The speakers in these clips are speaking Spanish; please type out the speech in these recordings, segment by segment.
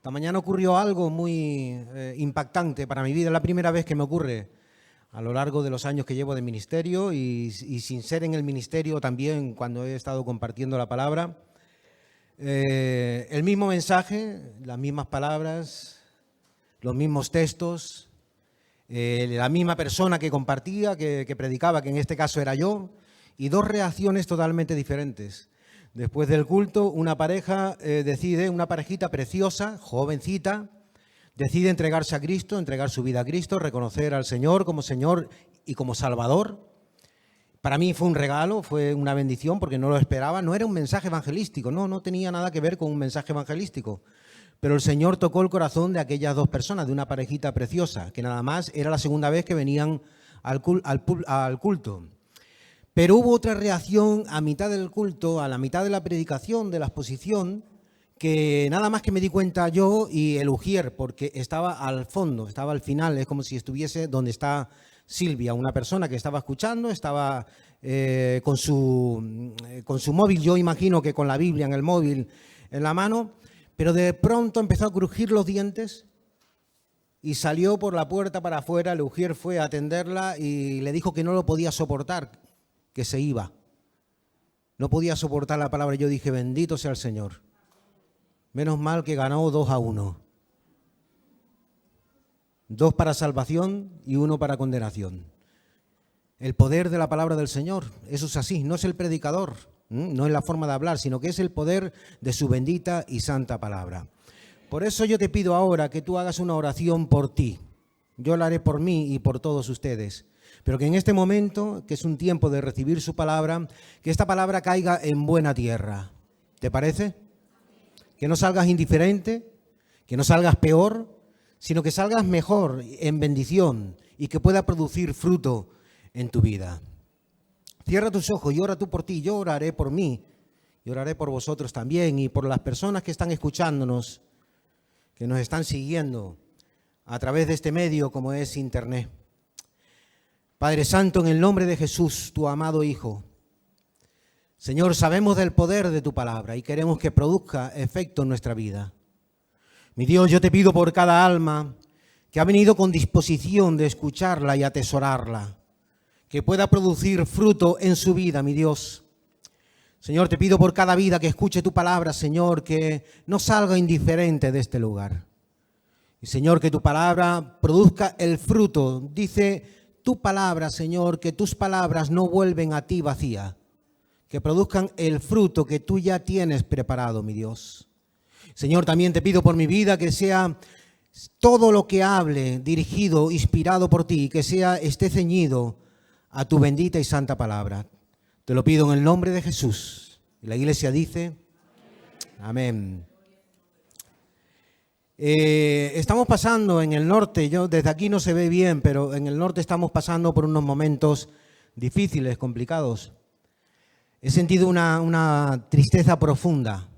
Esta mañana ocurrió algo muy impactante para mi vida. Es la primera vez que me ocurre a lo largo de los años que llevo de ministerio y sin ser en el ministerio también cuando he estado compartiendo la palabra. El mismo mensaje, las mismas palabras, los mismos textos, la misma persona que compartía, que predicaba, que en este caso era yo, y dos reacciones totalmente diferentes. Después del culto, una pareja una parejita preciosa, jovencita, decide entregarse a Cristo, entregar su vida a Cristo, reconocer al Señor y como Salvador. Para mí fue un regalo, fue una bendición porque no lo esperaba. No era un mensaje evangelístico, no tenía nada que ver con un mensaje evangelístico. Pero el Señor tocó el corazón de aquellas dos personas, de una parejita preciosa, que nada más era la segunda vez que venían al culto. Pero hubo otra reacción a mitad del culto, a la mitad de la predicación, de la exposición, que nada más que me di cuenta yo y el ujier, porque estaba al fondo, estaba al final, es como si estuviese donde está Silvia, una persona que estaba escuchando, estaba con su móvil, yo imagino que con la Biblia en el móvil en la mano, pero de pronto empezó a crujir los dientes y salió por la puerta para afuera. El ujier fue a atenderla y le dijo que no lo podía soportar, que se iba. No podía soportar la palabra. Yo dije, bendito sea el Señor. Menos mal que ganó 2-1. 2 para salvación y 1 para condenación. El poder de la palabra del Señor, eso es así, no es el predicador, no es la forma de hablar, sino que es el poder de su bendita y santa palabra. Por eso yo te pido ahora que tú hagas una oración por ti. Yo la haré por mí y por todos ustedes. Pero que en este momento, que es un tiempo de recibir su palabra, que esta palabra caiga en buena tierra. ¿Te parece? Que no salgas indiferente, que no salgas peor, sino que salgas mejor, en bendición, y que pueda producir fruto en tu vida. Cierra tus ojos y ora tú por ti. Yo oraré por mí, y oraré por vosotros también, y por las personas que están escuchándonos, que nos están siguiendo a través de este medio como es Internet. Padre Santo, en el nombre de Jesús, tu amado Hijo, Señor, sabemos del poder de tu palabra y queremos que produzca efecto en nuestra vida. Mi Dios, yo te pido por cada alma que ha venido con disposición de escucharla y atesorarla, que pueda producir fruto en su vida, mi Dios. Señor, te pido por cada vida que escuche tu palabra, Señor, que no salga indiferente de este lugar. Y Señor, que tu palabra produzca el fruto. Dice tu palabra, Señor, que tus palabras no vuelven a ti vacía, que produzcan el fruto que tú ya tienes preparado, mi Dios. Señor, también te pido por mi vida que sea todo lo que hable dirigido, inspirado por ti, que esté ceñido a tu bendita y santa palabra. Te lo pido en el nombre de Jesús. Y la iglesia dice, amén. Estamos pasando en el norte, desde aquí no se ve bien, pero en el norte estamos pasando por unos momentos difíciles, complicados. He sentido una tristeza profunda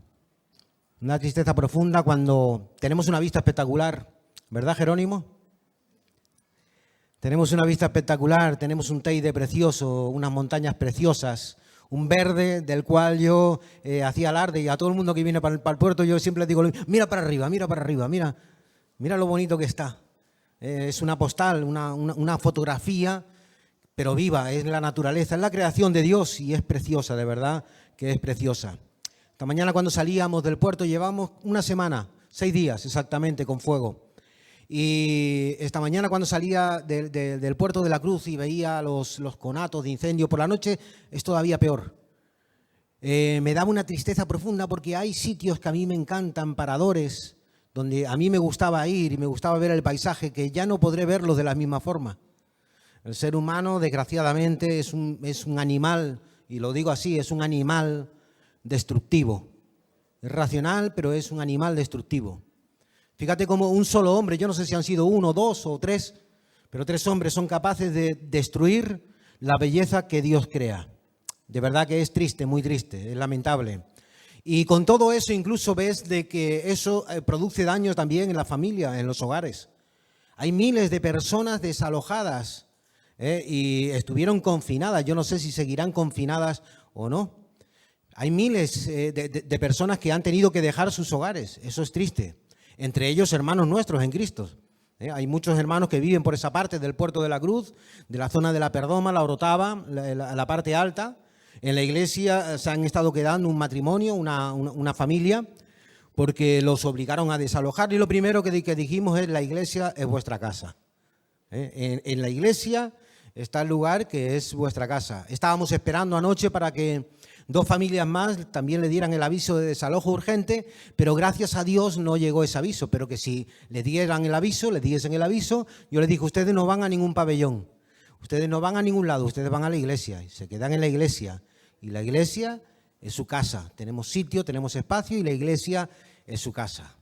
cuando tenemos una vista espectacular, ¿verdad, Jerónimo? Tenemos una vista espectacular, tenemos un Teide precioso, unas montañas preciosas, un verde del cual yo hacía alarde, y a todo el mundo que viene para el puerto yo siempre les digo, mira para arriba, mira lo bonito que está. Es una postal, una fotografía, pero viva, es la naturaleza, es la creación de Dios y es preciosa, de verdad que es preciosa. Esta mañana cuando salíamos del puerto llevamos una semana, 6 días exactamente con fuego. Y esta mañana cuando salía del puerto de la Cruz y veía los conatos de incendio por la noche, es todavía peor. Me daba una tristeza profunda porque hay sitios que a mí me encantan, paradores, donde a mí me gustaba ir y me gustaba ver el paisaje, que ya no podré verlos de la misma forma. El ser humano, desgraciadamente, es un animal, y lo digo así, es un animal destructivo. Es racional, pero es un animal destructivo. Fíjate cómo un solo hombre, yo no sé si han sido 1, 2 o 3, pero 3 hombres son capaces de destruir la belleza que Dios crea. De verdad que es triste, muy triste, es lamentable. Y con todo eso incluso ves de que eso produce daños también en la familia, en los hogares. Hay miles de personas desalojadas y estuvieron confinadas. Yo no sé si seguirán confinadas o no. Hay miles de personas que han tenido que dejar sus hogares. Eso es triste. entre ellos hermanos nuestros en Cristo. Hay muchos hermanos que viven por esa parte del Puerto de la Cruz, de la zona de la Perdoma, la Orotava, la parte alta. En la iglesia se han estado quedando un matrimonio, una familia, porque los obligaron a desalojar. Y lo primero que dijimos es: la iglesia es vuestra casa. En la iglesia está el lugar que es vuestra casa. Estábamos esperando anoche para que 2 familias más también le dieran el aviso de desalojo urgente, pero gracias a Dios no llegó ese aviso. Pero que si le diesen el aviso, yo les dije: ustedes no van a ningún pabellón, ustedes no van a ningún lado, ustedes van a la iglesia y se quedan en la iglesia. Y la iglesia es su casa. Tenemos sitio, tenemos espacio y la iglesia es su casa.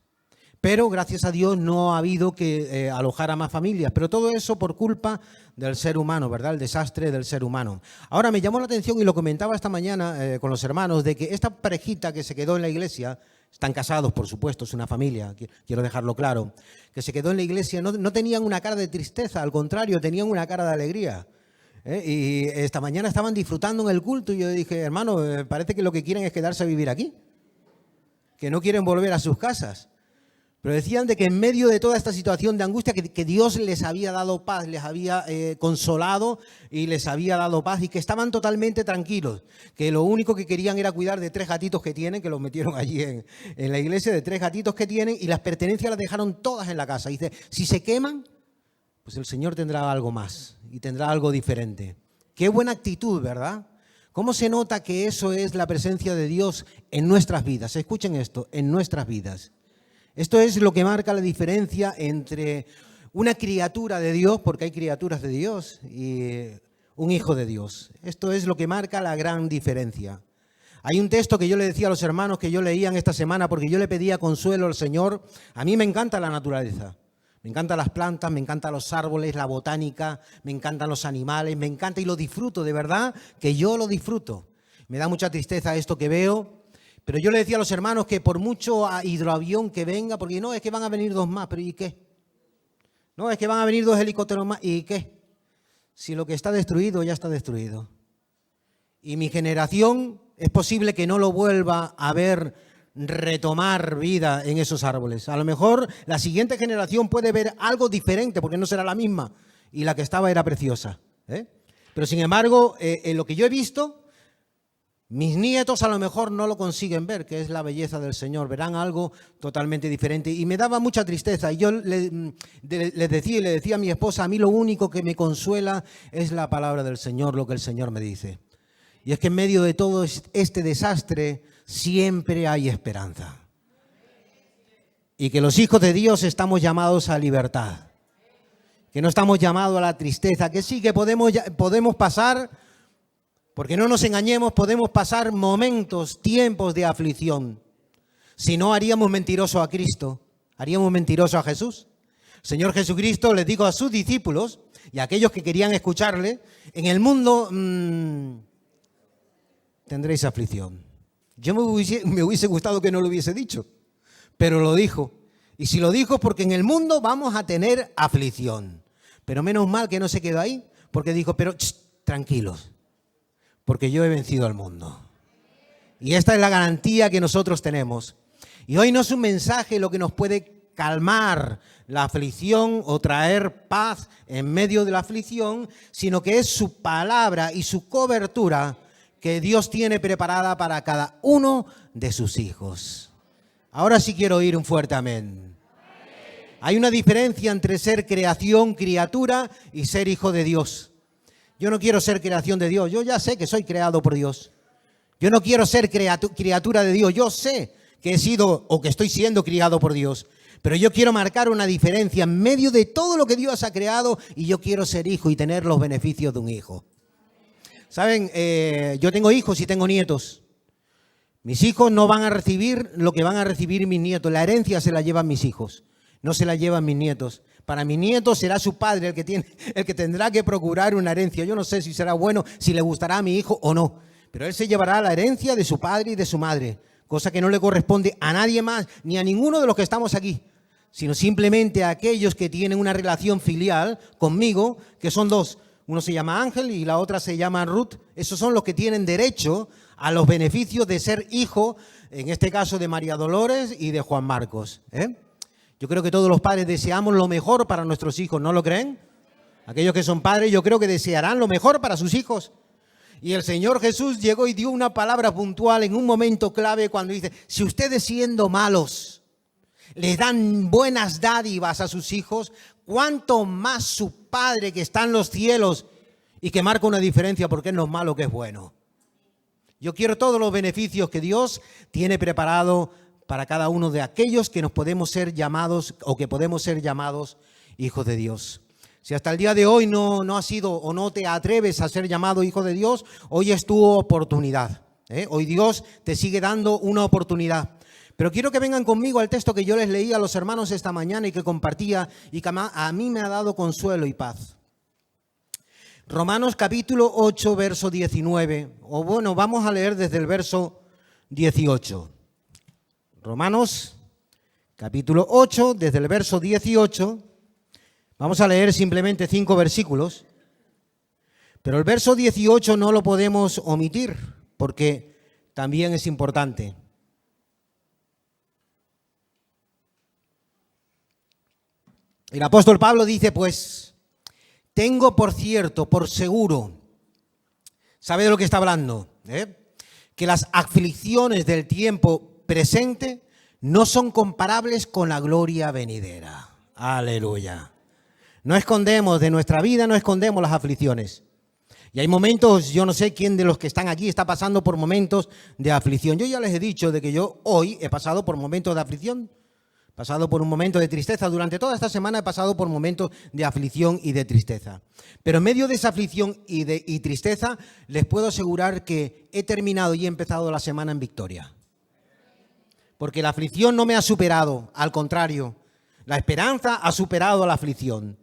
Pero gracias a Dios no ha habido que alojar a más familias. Pero todo eso por culpa del ser humano, ¿verdad? El desastre del ser humano. Ahora me llamó la atención, y lo comentaba esta mañana con los hermanos, de que esta parejita que se quedó en la iglesia, están casados, por supuesto, es una familia, quiero dejarlo claro, que se quedó en la iglesia, no tenían una cara de tristeza, al contrario, tenían una cara de alegría. Y esta mañana estaban disfrutando en el culto y yo dije: hermano, parece que lo que quieren es quedarse a vivir aquí, que no quieren volver a sus casas. Pero decían de que en medio de toda esta situación de angustia, que Dios les había dado paz, les había consolado y les había dado paz, y que estaban totalmente tranquilos, que lo único que querían era cuidar de 3 gatitos que tienen, que los metieron allí en la iglesia, de 3 gatitos que tienen, y las pertenencias las dejaron todas en la casa. Dice: si se queman, pues el Señor tendrá algo más y tendrá algo diferente. Qué buena actitud, ¿verdad? ¿Cómo se nota que eso es la presencia de Dios en nuestras vidas? Escuchen esto: en nuestras vidas. Esto es lo que marca la diferencia entre una criatura de Dios, porque hay criaturas de Dios, y un hijo de Dios. Esto es lo que marca la gran diferencia. Hay un texto que yo le decía a los hermanos que yo leía esta semana, porque yo le pedía consuelo al Señor. A mí me encanta la naturaleza, me encantan las plantas, me encantan los árboles, la botánica, me encantan los animales, me encanta y lo disfruto, de verdad que yo lo disfruto. Me da mucha tristeza esto que veo. Pero yo le decía a los hermanos que por mucho hidroavión que venga, porque no, es que van a venir 2 más, pero ¿y qué? No, es que van a venir 2 helicópteros más, ¿y qué? Si lo que está destruido ya está destruido. Y mi generación es posible que no lo vuelva a ver retomar vida en esos árboles. A lo mejor la siguiente generación puede ver algo diferente, porque no será la misma, y la que estaba era preciosa. Pero sin embargo, en lo que yo he visto, mis nietos a lo mejor no lo consiguen ver, que es la belleza del Señor. Verán algo totalmente diferente. Y me daba mucha tristeza. Y yo le decía a mi esposa: a mí lo único que me consuela es la palabra del Señor, lo que el Señor me dice. Y es que en medio de todo este desastre siempre hay esperanza. Y que los hijos de Dios estamos llamados a libertad. Que no estamos llamados a la tristeza. Que sí, que podemos pasar... Porque no nos engañemos, podemos pasar momentos, tiempos de aflicción. Si no, haríamos mentiroso a Cristo, haríamos mentiroso a Jesús. El Señor Jesucristo les dijo a sus discípulos y a aquellos que querían escucharle: en el mundo tendréis aflicción. Yo me hubiese gustado que no lo hubiese dicho, pero lo dijo. Y si lo dijo, porque en el mundo vamos a tener aflicción. Pero menos mal que no se quedó ahí, porque dijo: pero tranquilos, porque yo he vencido al mundo. Y esta es la garantía que nosotros tenemos. Y hoy no es un mensaje lo que nos puede calmar la aflicción o traer paz en medio de la aflicción, sino que es su palabra y su cobertura que Dios tiene preparada para cada uno de sus hijos. Ahora sí quiero oír un fuerte amén. Hay una diferencia entre ser creación, criatura, y ser hijo de Dios. Yo no quiero ser creación de Dios. Yo ya sé que soy creado por Dios. Yo no quiero ser criatura de Dios. Yo sé que he sido o que estoy siendo criado por Dios. Pero yo quiero marcar una diferencia en medio de todo lo que Dios ha creado, y yo quiero ser hijo y tener los beneficios de un hijo. Saben, yo tengo hijos y tengo nietos. Mis hijos no van a recibir lo que van a recibir mis nietos. La herencia se la llevan mis hijos, no se la llevan mis nietos. Para mi nieto será su padre el que tendrá que procurar una herencia. Yo no sé si será bueno, si le gustará a mi hijo o no, pero él se llevará la herencia de su padre y de su madre, cosa que no le corresponde a nadie más, ni a ninguno de los que estamos aquí, sino simplemente a aquellos que tienen una relación filial conmigo, que son 2. Uno se llama Ángel y la otra se llama Ruth. Esos son los que tienen derecho a los beneficios de ser hijo, en este caso de María Dolores y de Juan Marcos. Yo creo que todos los padres deseamos lo mejor para nuestros hijos, ¿no lo creen? Aquellos que son padres, yo creo que desearán lo mejor para sus hijos. Y el Señor Jesús llegó y dio una palabra puntual en un momento clave cuando dice, si ustedes siendo malos les dan buenas dádivas a sus hijos, ¿cuánto más su Padre que está en los cielos y que marca una diferencia porque no es malo que es bueno? Yo quiero todos los beneficios que Dios tiene preparado para cada uno de aquellos que nos podemos ser llamados o que podemos ser llamados hijos de Dios. Si hasta el día de hoy no has sido o no te atreves a ser llamado hijo de Dios, hoy es tu oportunidad. Hoy Dios te sigue dando una oportunidad. Pero quiero que vengan conmigo al texto que yo les leí a los hermanos esta mañana y que compartía y que a mí me ha dado consuelo y paz. Romanos capítulo 8, verso 19. O bueno, vamos a leer desde el verso 18. Romanos capítulo 8, desde el verso 18. Vamos a leer simplemente 5 versículos. Pero el verso 18 no lo podemos omitir porque también es importante. El apóstol Pablo dice, pues, tengo por cierto, por seguro, ¿sabe de lo que está hablando? Que las aflicciones del tiempo presente no son comparables con la gloria venidera. Aleluya. No escondemos de nuestra vida, no escondemos las aflicciones. Y hay momentos, yo no sé quién de los que están aquí está pasando por momentos de aflicción. Yo ya les he dicho de que yo hoy he pasado por momentos de aflicción. He pasado por un momento de tristeza. Durante toda esta semana he pasado por momentos de aflicción y de tristeza. Pero en medio de esa aflicción y tristeza, les puedo asegurar que he terminado y he empezado la semana en victoria. Porque la aflicción no me ha superado, al contrario, la esperanza ha superado a la aflicción.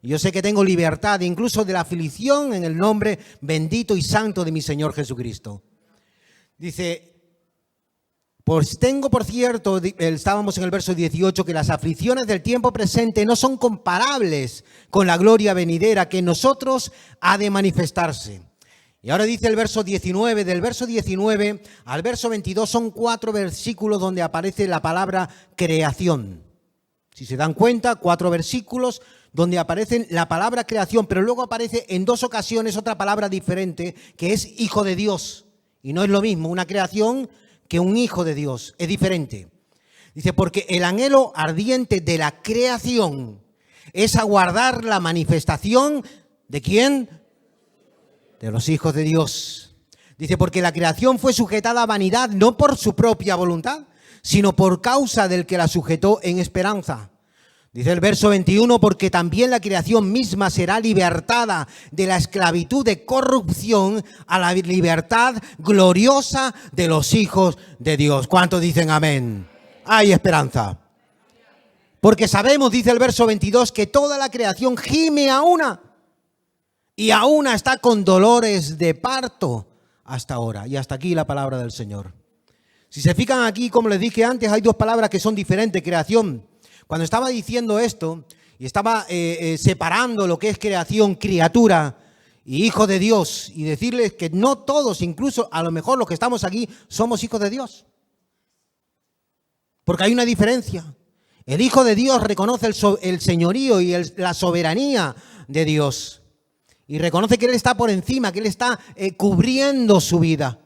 Y yo sé que tengo libertad incluso de la aflicción en el nombre bendito y santo de mi Señor Jesucristo. Dice, pues tengo por cierto, estábamos en el verso 18, que las aflicciones del tiempo presente no son comparables con la gloria venidera que en nosotros ha de manifestarse. Y ahora dice el verso 19, del verso 19 al verso 22 son 4 versículos donde aparece la palabra creación. Si se dan cuenta, 4 versículos donde aparece la palabra creación, pero luego aparece en 2 ocasiones otra palabra diferente que es hijo de Dios. Y no es lo mismo una creación que un hijo de Dios, es diferente. Dice, porque el anhelo ardiente de la creación es aguardar la manifestación ¿de quién? De los hijos de Dios. Dice, porque la creación fue sujetada a vanidad no por su propia voluntad, sino por causa del que la sujetó en esperanza. Dice el verso 21, porque también la creación misma será libertada de la esclavitud de corrupción a la libertad gloriosa de los hijos de Dios. ¿Cuántos dicen amén? Hay esperanza. Porque sabemos, dice el verso 22, que toda la creación gime a una y a una está con dolores de parto hasta ahora. Y hasta aquí la palabra del Señor. Si se fijan aquí, como les dije antes, hay 2 palabras que son diferentes, creación. Cuando estaba diciendo esto y estaba separando lo que es creación, criatura y hijo de Dios, y decirles que no todos, incluso a lo mejor los que estamos aquí, somos hijos de Dios. Porque hay una diferencia. El hijo de Dios reconoce el señorío y la soberanía de Dios. Y reconoce que Él está por encima, que Él está cubriendo su vida.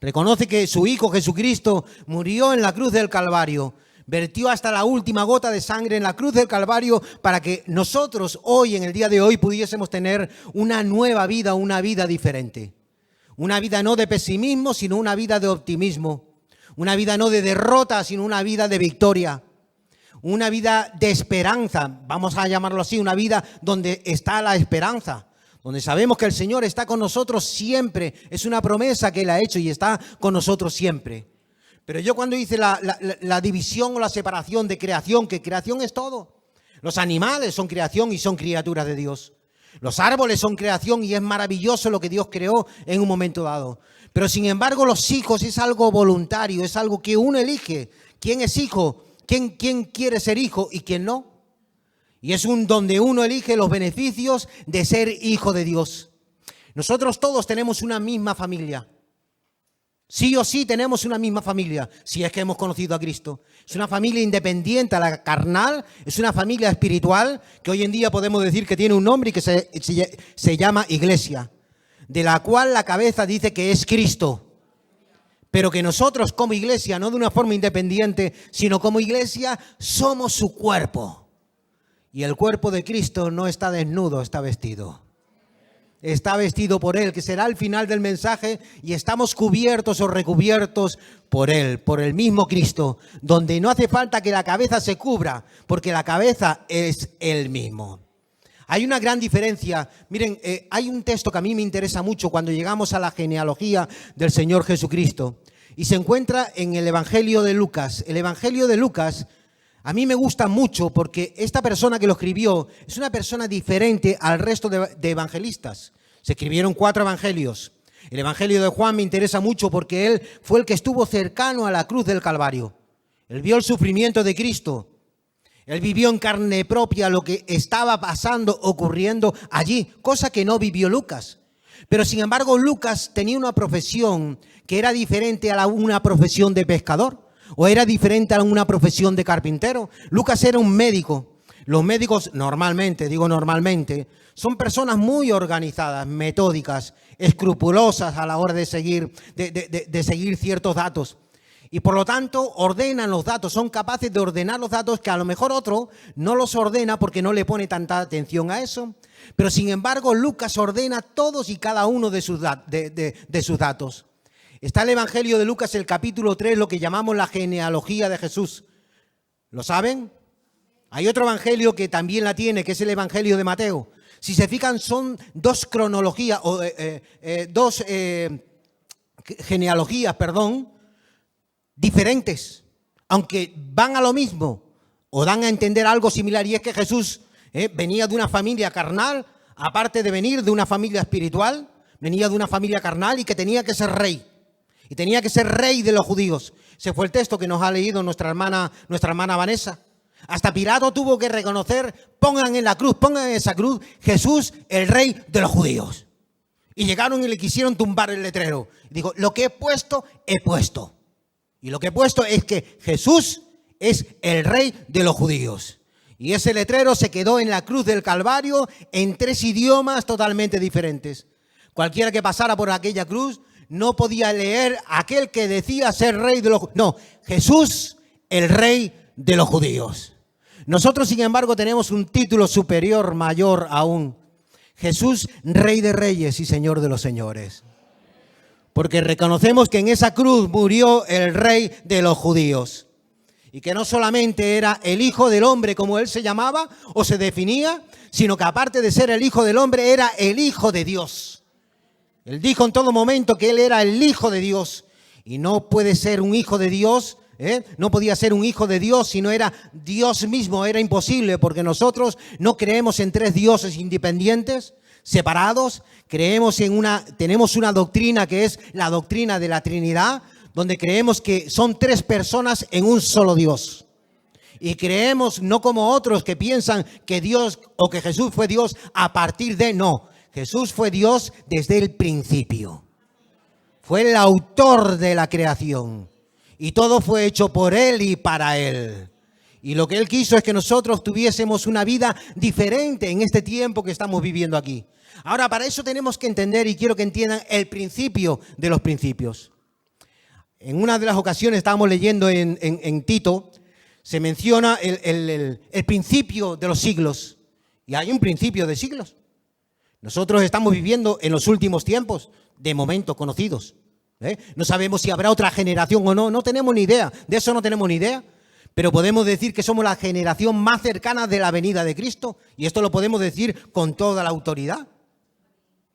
Reconoce que su Hijo Jesucristo murió en la cruz del Calvario. Vertió hasta la última gota de sangre en la cruz del Calvario para que nosotros hoy, en el día de hoy, pudiésemos tener una nueva vida, una vida diferente. Una vida no de pesimismo, sino una vida de optimismo. Una vida no de derrota, sino una vida de victoria. Una vida de esperanza, vamos a llamarlo así, una vida donde está la esperanza. Donde sabemos que el Señor está con nosotros siempre. Es una promesa que Él ha hecho y está con nosotros siempre. Pero yo cuando hice la división o la separación de creación, que creación es todo. Los animales son creación y son criaturas de Dios. Los árboles son creación y es maravilloso lo que Dios creó en un momento dado. Pero sin embargo los hijos es algo voluntario, es algo que uno elige. ¿Quién es hijo? ¿Quién quiere ser hijo y quién no? Y es donde uno elige los beneficios de ser hijo de Dios. Nosotros todos tenemos una misma familia. Sí o sí tenemos una misma familia, si es que hemos conocido a Cristo. Es una familia independiente a la carnal, es una familia espiritual que hoy en día podemos decir que tiene un nombre y que se llama Iglesia, de la cual la cabeza dice que es Cristo. Pero que nosotros como iglesia, no de una forma independiente, sino como iglesia, somos su cuerpo. Y el cuerpo de Cristo no está desnudo, está vestido. Está vestido por Él, que será el final del mensaje, y estamos cubiertos o recubiertos por Él, por el mismo Cristo, donde no hace falta que la cabeza se cubra, porque la cabeza es Él mismo. Hay una gran diferencia. Miren, hay un texto que a mí me interesa mucho cuando llegamos a la genealogía del Señor Jesucristo, y se encuentra en el Evangelio de Lucas. El Evangelio de Lucas a mí me gusta mucho porque esta persona que lo escribió es una persona diferente al resto de evangelistas. Se escribieron 4 evangelios. El Evangelio de Juan me interesa mucho porque él fue el que estuvo cercano a la cruz del Calvario. Él vio el sufrimiento de Cristo. Él vivió en carne propia lo que estaba pasando, ocurriendo allí, cosa que no vivió Lucas. Pero sin embargo, Lucas tenía una profesión que era diferente a una profesión de pescador. ¿O era diferente a una profesión de carpintero? Lucas era un médico. Los médicos normalmente, digo normalmente, son personas muy organizadas, metódicas, escrupulosas a la hora de seguir ciertos datos. Y por lo tanto ordenan los datos, son capaces de ordenar los datos que a lo mejor otro no los ordena porque no le pone tanta atención a eso. Pero sin embargo Lucas ordena todos y cada uno de sus datos. Está el Evangelio de Lucas, el capítulo 3, lo que llamamos la genealogía de Jesús. ¿Lo saben? Hay otro evangelio que también la tiene, que es el Evangelio de Mateo. Si se fijan, son 2 cronologías, o 2 genealogías, diferentes, aunque van a lo mismo o dan a entender algo similar, y es que Jesús venía de una familia carnal, aparte de venir de una familia espiritual, venía de una familia carnal y que tenía que ser rey. Y tenía que ser rey de los judíos. Ese fue el texto que nos ha leído nuestra hermana Vanessa. Hasta Pilato tuvo que reconocer, pongan en esa cruz, Jesús, el rey de los judíos. Y llegaron y le quisieron tumbar el letrero. Y dijo, lo que he puesto, he puesto. Y lo que he puesto es que Jesús es el rey de los judíos. Y ese letrero se quedó en la cruz del Calvario en 3 idiomas totalmente diferentes. Cualquiera que pasara por aquella cruz no podía leer aquel que decía ser rey de los judíos. No, Jesús, el rey de los judíos. Nosotros, sin embargo, tenemos un título superior, mayor aún. Jesús, rey de reyes y señor de los señores. Porque reconocemos que en esa cruz murió el rey de los judíos. Y que no solamente era el Hijo del Hombre, como él se llamaba o se definía, sino que aparte de ser el Hijo del Hombre, era el Hijo de Dios. Él dijo en todo momento que él era el Hijo de Dios. Y no puede ser un hijo de Dios, no podía ser un hijo de Dios si no era Dios mismo. Era imposible, porque nosotros no creemos en 3 dioses independientes, separados. Tenemos una doctrina que es la doctrina de la Trinidad, donde creemos que son 3 personas en un solo Dios. Y creemos no como otros que piensan que Dios o que Jesús fue Dios a partir de, no. Jesús fue Dios desde el principio. Fue el autor de la creación. Y todo fue hecho por Él y para Él. Y lo que Él quiso es que nosotros tuviésemos una vida diferente en este tiempo que estamos viviendo aquí. Ahora, para eso tenemos que entender, y quiero que entiendan, el principio de los principios. En una de las ocasiones estábamos leyendo en Tito, se menciona el principio de los siglos. Y hay un principio de siglos. Nosotros estamos viviendo en los últimos tiempos, de momento conocidos. No sabemos si habrá otra generación o no, no tenemos ni idea, de eso no tenemos ni idea. Pero podemos decir que somos la generación más cercana de la venida de Cristo, y esto lo podemos decir con toda la autoridad.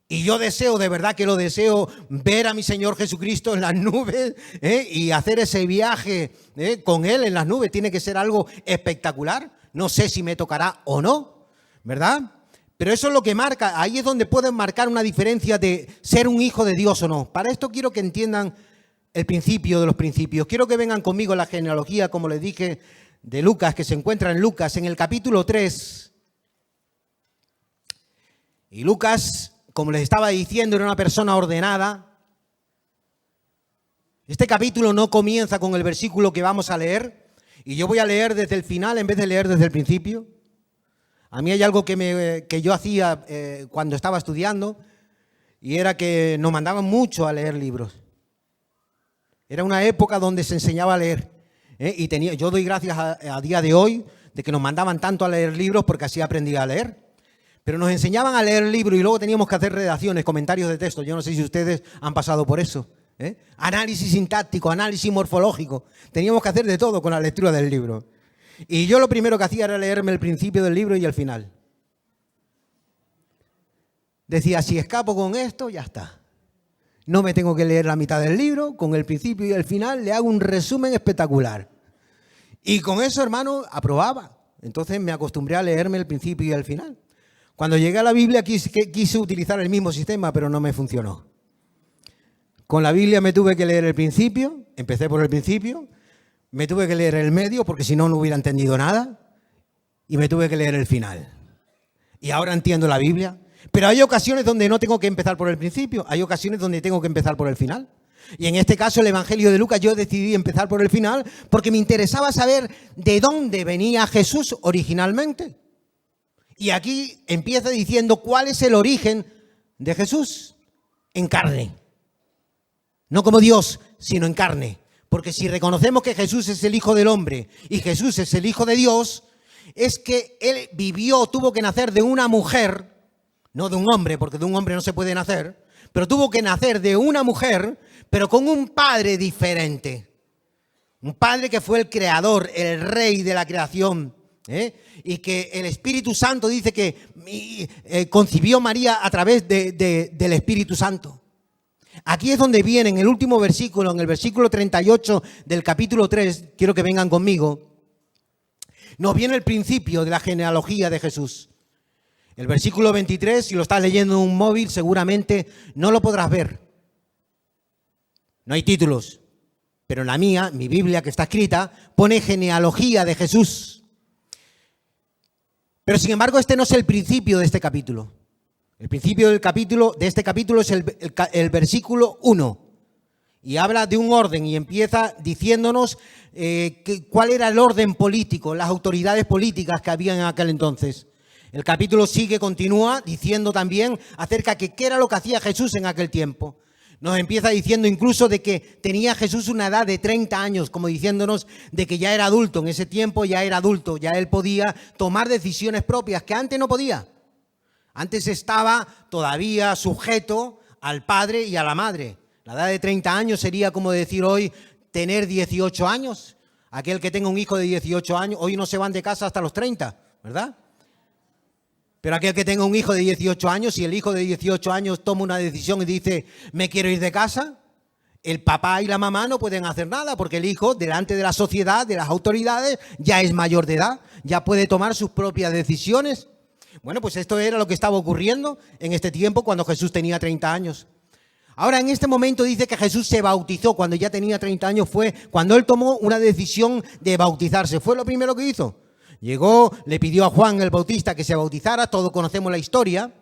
Y yo deseo, de verdad que lo deseo, ver a mi Señor Jesucristo en las nubes y hacer ese viaje con Él en las nubes. Tiene que ser algo espectacular. No sé si me tocará o no, ¿verdad? Pero eso es lo que marca, ahí es donde pueden marcar una diferencia de ser un hijo de Dios o no. Para esto quiero que entiendan el principio de los principios. Quiero que vengan conmigo a la genealogía, como les dije, de Lucas, que se encuentra en Lucas, en el capítulo 3. Y Lucas, como les estaba diciendo, era una persona ordenada. Este capítulo no comienza con el versículo que vamos a leer, y yo voy a leer desde el final en vez de leer desde el principio. A mí hay algo que yo hacía cuando estaba estudiando, y era que nos mandaban mucho a leer libros. Era una época donde se enseñaba a leer. Y yo doy gracias a día de hoy de que nos mandaban tanto a leer libros, porque así aprendí a leer. Pero nos enseñaban a leer libros y luego teníamos que hacer redacciones, comentarios de texto. Yo no sé si ustedes han pasado por eso. Análisis sintáctico, análisis morfológico. Teníamos que hacer de todo con la lectura del libro. Y yo lo primero que hacía era leerme el principio del libro y el final. Decía, si escapo con esto, ya está. No me tengo que leer la mitad del libro, con el principio y el final le hago un resumen espectacular. Y con eso, hermano, aprobaba. Entonces me acostumbré a leerme el principio y el final. Cuando llegué a la Biblia quise utilizar el mismo sistema, pero no me funcionó. Con la Biblia me tuve que leer el principio, empecé por el principio, me tuve que leer el medio, porque si no, no hubiera entendido nada, y me tuve que leer el final. Y ahora entiendo la Biblia. Pero hay ocasiones donde no tengo que empezar por el principio, hay ocasiones donde tengo que empezar por el final. Y en este caso, el Evangelio de Lucas, yo decidí empezar por el final porque me interesaba saber de dónde venía Jesús originalmente. Y aquí empieza diciendo cuál es el origen de Jesús en carne. No como Dios, sino en carne. Porque si reconocemos que Jesús es el Hijo del Hombre y Jesús es el Hijo de Dios, es que Él tuvo que nacer de una mujer, no de un hombre, porque de un hombre no se puede nacer, pero tuvo que nacer de una mujer, pero con un padre diferente. Un padre que fue el creador, el rey de la creación. Y que el Espíritu Santo dice que concibió María a través del Espíritu Santo. Aquí es donde viene, en el último versículo, en el versículo 38 del capítulo 3, quiero que vengan conmigo, nos viene el principio de la genealogía de Jesús. El versículo 23, si lo estás leyendo en un móvil, seguramente no lo podrás ver. No hay títulos, pero en la mía, mi Biblia que está escrita, pone genealogía de Jesús. Pero sin embargo, este no es el principio de este capítulo. El principio de este capítulo es el versículo 1. Y habla de un orden y empieza diciéndonos cuál era el orden político, las autoridades políticas que había en aquel entonces. El capítulo continúa diciendo también acerca de qué era lo que hacía Jesús en aquel tiempo. Nos empieza diciendo incluso de que tenía Jesús una edad de 30 años, como diciéndonos de que ya era adulto. En ese tiempo ya era adulto, ya él podía tomar decisiones propias, que antes no podía. Antes estaba todavía sujeto al padre y a la madre. La edad de 30 años sería como decir hoy tener 18 años. Aquel que tenga un hijo de 18 años, hoy no se van de casa hasta los 30, ¿verdad? Pero aquel que tenga un hijo de 18 años, si el hijo de 18 años toma una decisión y dice, me quiero ir de casa, el papá y la mamá no pueden hacer nada porque el hijo, delante de la sociedad, de las autoridades, ya es mayor de edad, ya puede tomar sus propias decisiones. Bueno, pues esto era lo que estaba ocurriendo en este tiempo cuando Jesús tenía 30 años. Ahora, en este momento dice que Jesús se bautizó cuando ya tenía 30 años, fue cuando él tomó una decisión de bautizarse. Fue lo primero que hizo. Llegó, le pidió a Juan el Bautista que se bautizara, todos conocemos la historia.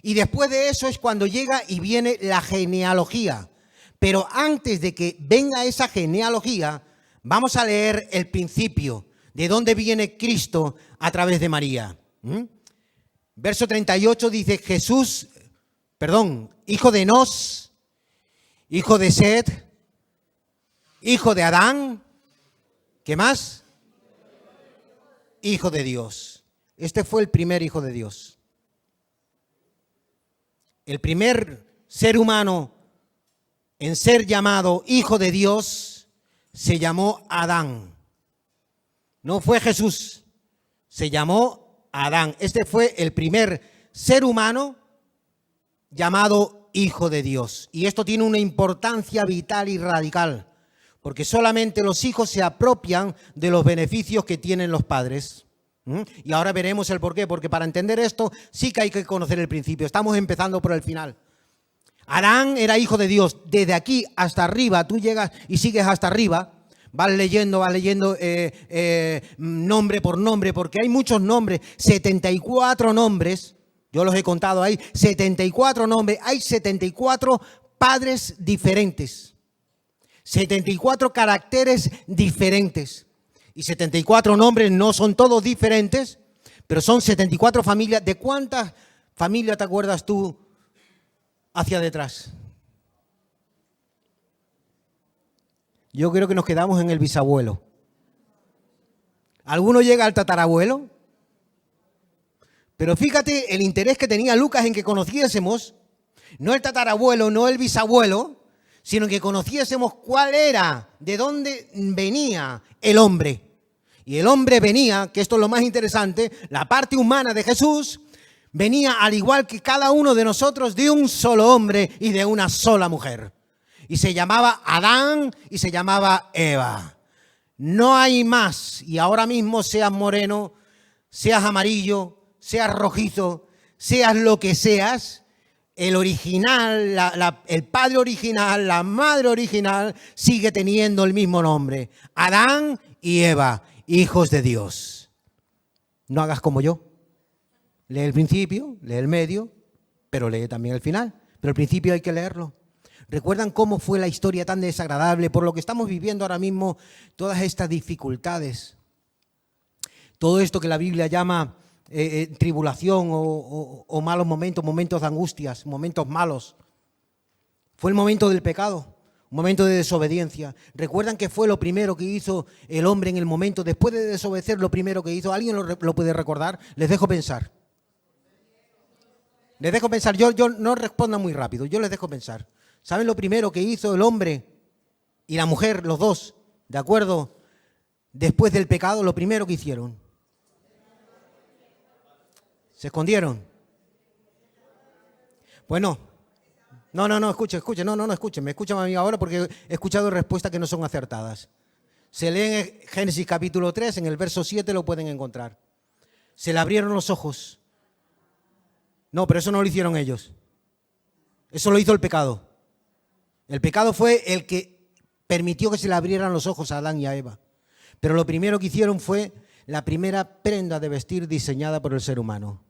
Y después de eso es cuando llega y viene la genealogía. Pero antes de que venga esa genealogía, vamos a leer el principio de dónde viene Cristo a través de María. Verso 38 dice hijo de Enos, hijo de Set, hijo de Adán, ¿qué más? Hijo de Dios. Este fue el primer hijo de Dios. El primer ser humano en ser llamado hijo de Dios se llamó Adán. No fue Jesús, se llamó Adán. Este fue el primer ser humano llamado hijo de Dios. Y esto tiene una importancia vital y radical, porque solamente los hijos se apropian de los beneficios que tienen los padres. Y ahora veremos el por qué, porque para entender esto sí que hay que conocer el principio. Estamos empezando por el final. Adán era hijo de Dios. Desde aquí hasta arriba, tú llegas y sigues hasta arriba, vas leyendo nombre por nombre, porque hay muchos nombres, 74 nombres, yo los he contado ahí, 74 nombres, hay 74 padres diferentes. 74 caracteres diferentes. Y 74 nombres no son todos diferentes, pero son 74 familias. ¿De cuántas familias te acuerdas tú hacia detrás? Yo creo que nos quedamos en el bisabuelo. ¿Alguno llega al tatarabuelo? Pero fíjate el interés que tenía Lucas en que conociésemos, no el tatarabuelo, no el bisabuelo, sino que conociésemos cuál era, de dónde venía el hombre. Y el hombre venía, que esto es lo más interesante, la parte humana de Jesús venía al igual que cada uno de nosotros de un solo hombre y de una sola mujer. Y se llamaba Adán y se llamaba Eva. No hay más. Y ahora mismo seas moreno, seas amarillo, seas rojizo, seas lo que seas, el original, el padre original, la madre original, sigue teniendo el mismo nombre. Adán y Eva, hijos de Dios. No hagas como yo. Lee el principio, lee el medio, pero lee también el final. Pero el principio hay que leerlo. ¿Recuerdan cómo fue la historia tan desagradable por lo que estamos viviendo ahora mismo? Todas estas dificultades. Todo esto que la Biblia llama tribulación o malos momentos, momentos de angustias, momentos malos. Fue el momento del pecado, un momento de desobediencia. ¿Recuerdan qué fue lo primero que hizo el hombre en el momento, después de desobedecer, lo primero que hizo? ¿Alguien lo puede recordar? Les dejo pensar. Les dejo pensar, yo no respondan muy rápido, yo les dejo pensar. ¿Saben lo primero que hizo el hombre y la mujer, los dos, de acuerdo? Después del pecado, lo primero que hicieron. ¿Se escondieron? Bueno, no, escuchen, no, escúchenme a mí ahora porque he escuchado respuestas que no son acertadas. Se leen en Génesis capítulo 3, en el verso 7 lo pueden encontrar. Se le abrieron los ojos. No, pero eso no lo hicieron ellos. Eso lo hizo el pecado. El pecado fue el que permitió que se le abrieran los ojos a Adán y a Eva. Pero lo primero que hicieron fue la primera prenda de vestir diseñada por el ser humano.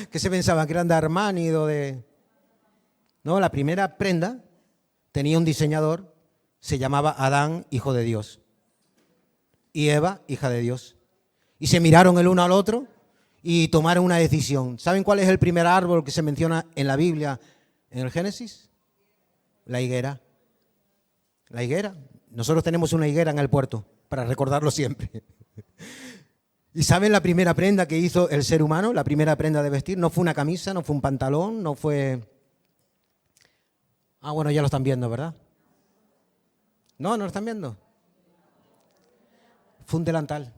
¿Qué se pensaba? ¿Que eran de Armani o de...? No, la primera prenda tenía un diseñador, se llamaba Adán, hijo de Dios, y Eva, hija de Dios. Y se miraron el uno al otro y tomaron una decisión. ¿Saben cuál es el primer árbol que se menciona en la Biblia, en el Génesis? La higuera. La higuera. Nosotros tenemos una higuera en el puerto, para recordarlo siempre. ¿Y saben la primera prenda que hizo el ser humano? La primera prenda de vestir. No fue una camisa, no fue un pantalón, no fue... Ah, bueno, ya lo están viendo, ¿verdad? No lo están viendo. Fue un delantal.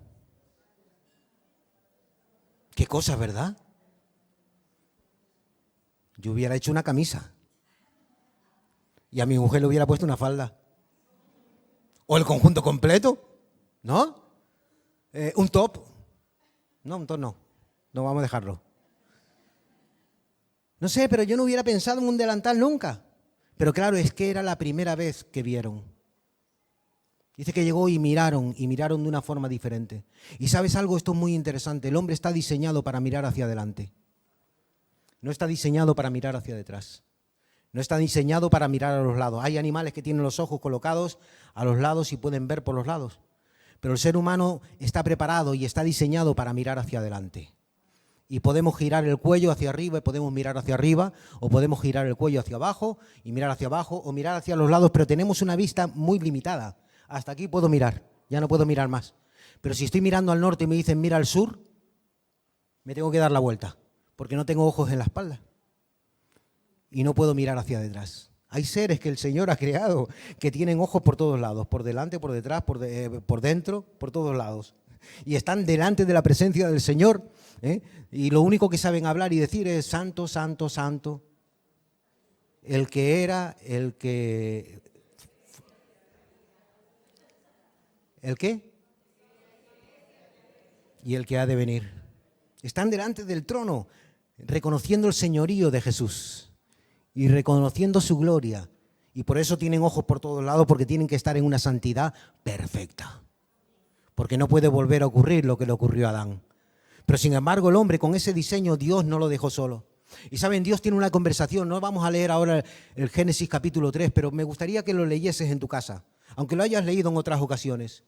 Qué cosa, ¿verdad? Yo hubiera hecho una camisa. Y a mi mujer le hubiera puesto una falda. O el conjunto completo, ¿no? Un top. No, un top no. No vamos a dejarlo. No sé, pero yo no hubiera pensado en un delantal nunca. Pero claro, es que era la primera vez que vieron. Dice que llegó y miraron de una forma diferente. Y ¿sabes algo? Esto es muy interesante. El hombre está diseñado para mirar hacia adelante. No está diseñado para mirar hacia detrás. No está diseñado para mirar a los lados. Hay animales que tienen los ojos colocados a los lados y pueden ver por los lados. Pero el ser humano está preparado y está diseñado para mirar hacia adelante. Y podemos girar el cuello hacia arriba y podemos mirar hacia arriba, o podemos girar el cuello hacia abajo y mirar hacia abajo, o mirar hacia los lados, pero tenemos una vista muy limitada. Hasta aquí puedo mirar, ya no puedo mirar más. Pero si estoy mirando al norte y me dicen mira al sur, me tengo que dar la vuelta, porque no tengo ojos en la espalda. Y no puedo mirar hacia detrás. Hay seres que el Señor ha creado que tienen ojos por todos lados, por delante, por detrás, por dentro, por todos lados. Y están delante de la presencia del Señor, ¿eh? Y lo único que saben hablar y decir es santo, santo, santo. El que era, el que... ¿El qué? Y el que ha de venir. Están delante del trono, reconociendo el señorío de Jesús y reconociendo su gloria. Y por eso tienen ojos por todos lados, porque tienen que estar en una santidad perfecta. Porque no puede volver a ocurrir lo que le ocurrió a Adán. Pero sin embargo el hombre con ese diseño Dios no lo dejó solo. Y saben, Dios tiene una conversación. No vamos a leer ahora el Génesis capítulo 3, pero me gustaría que lo leyeses en tu casa, aunque lo hayas leído en otras ocasiones.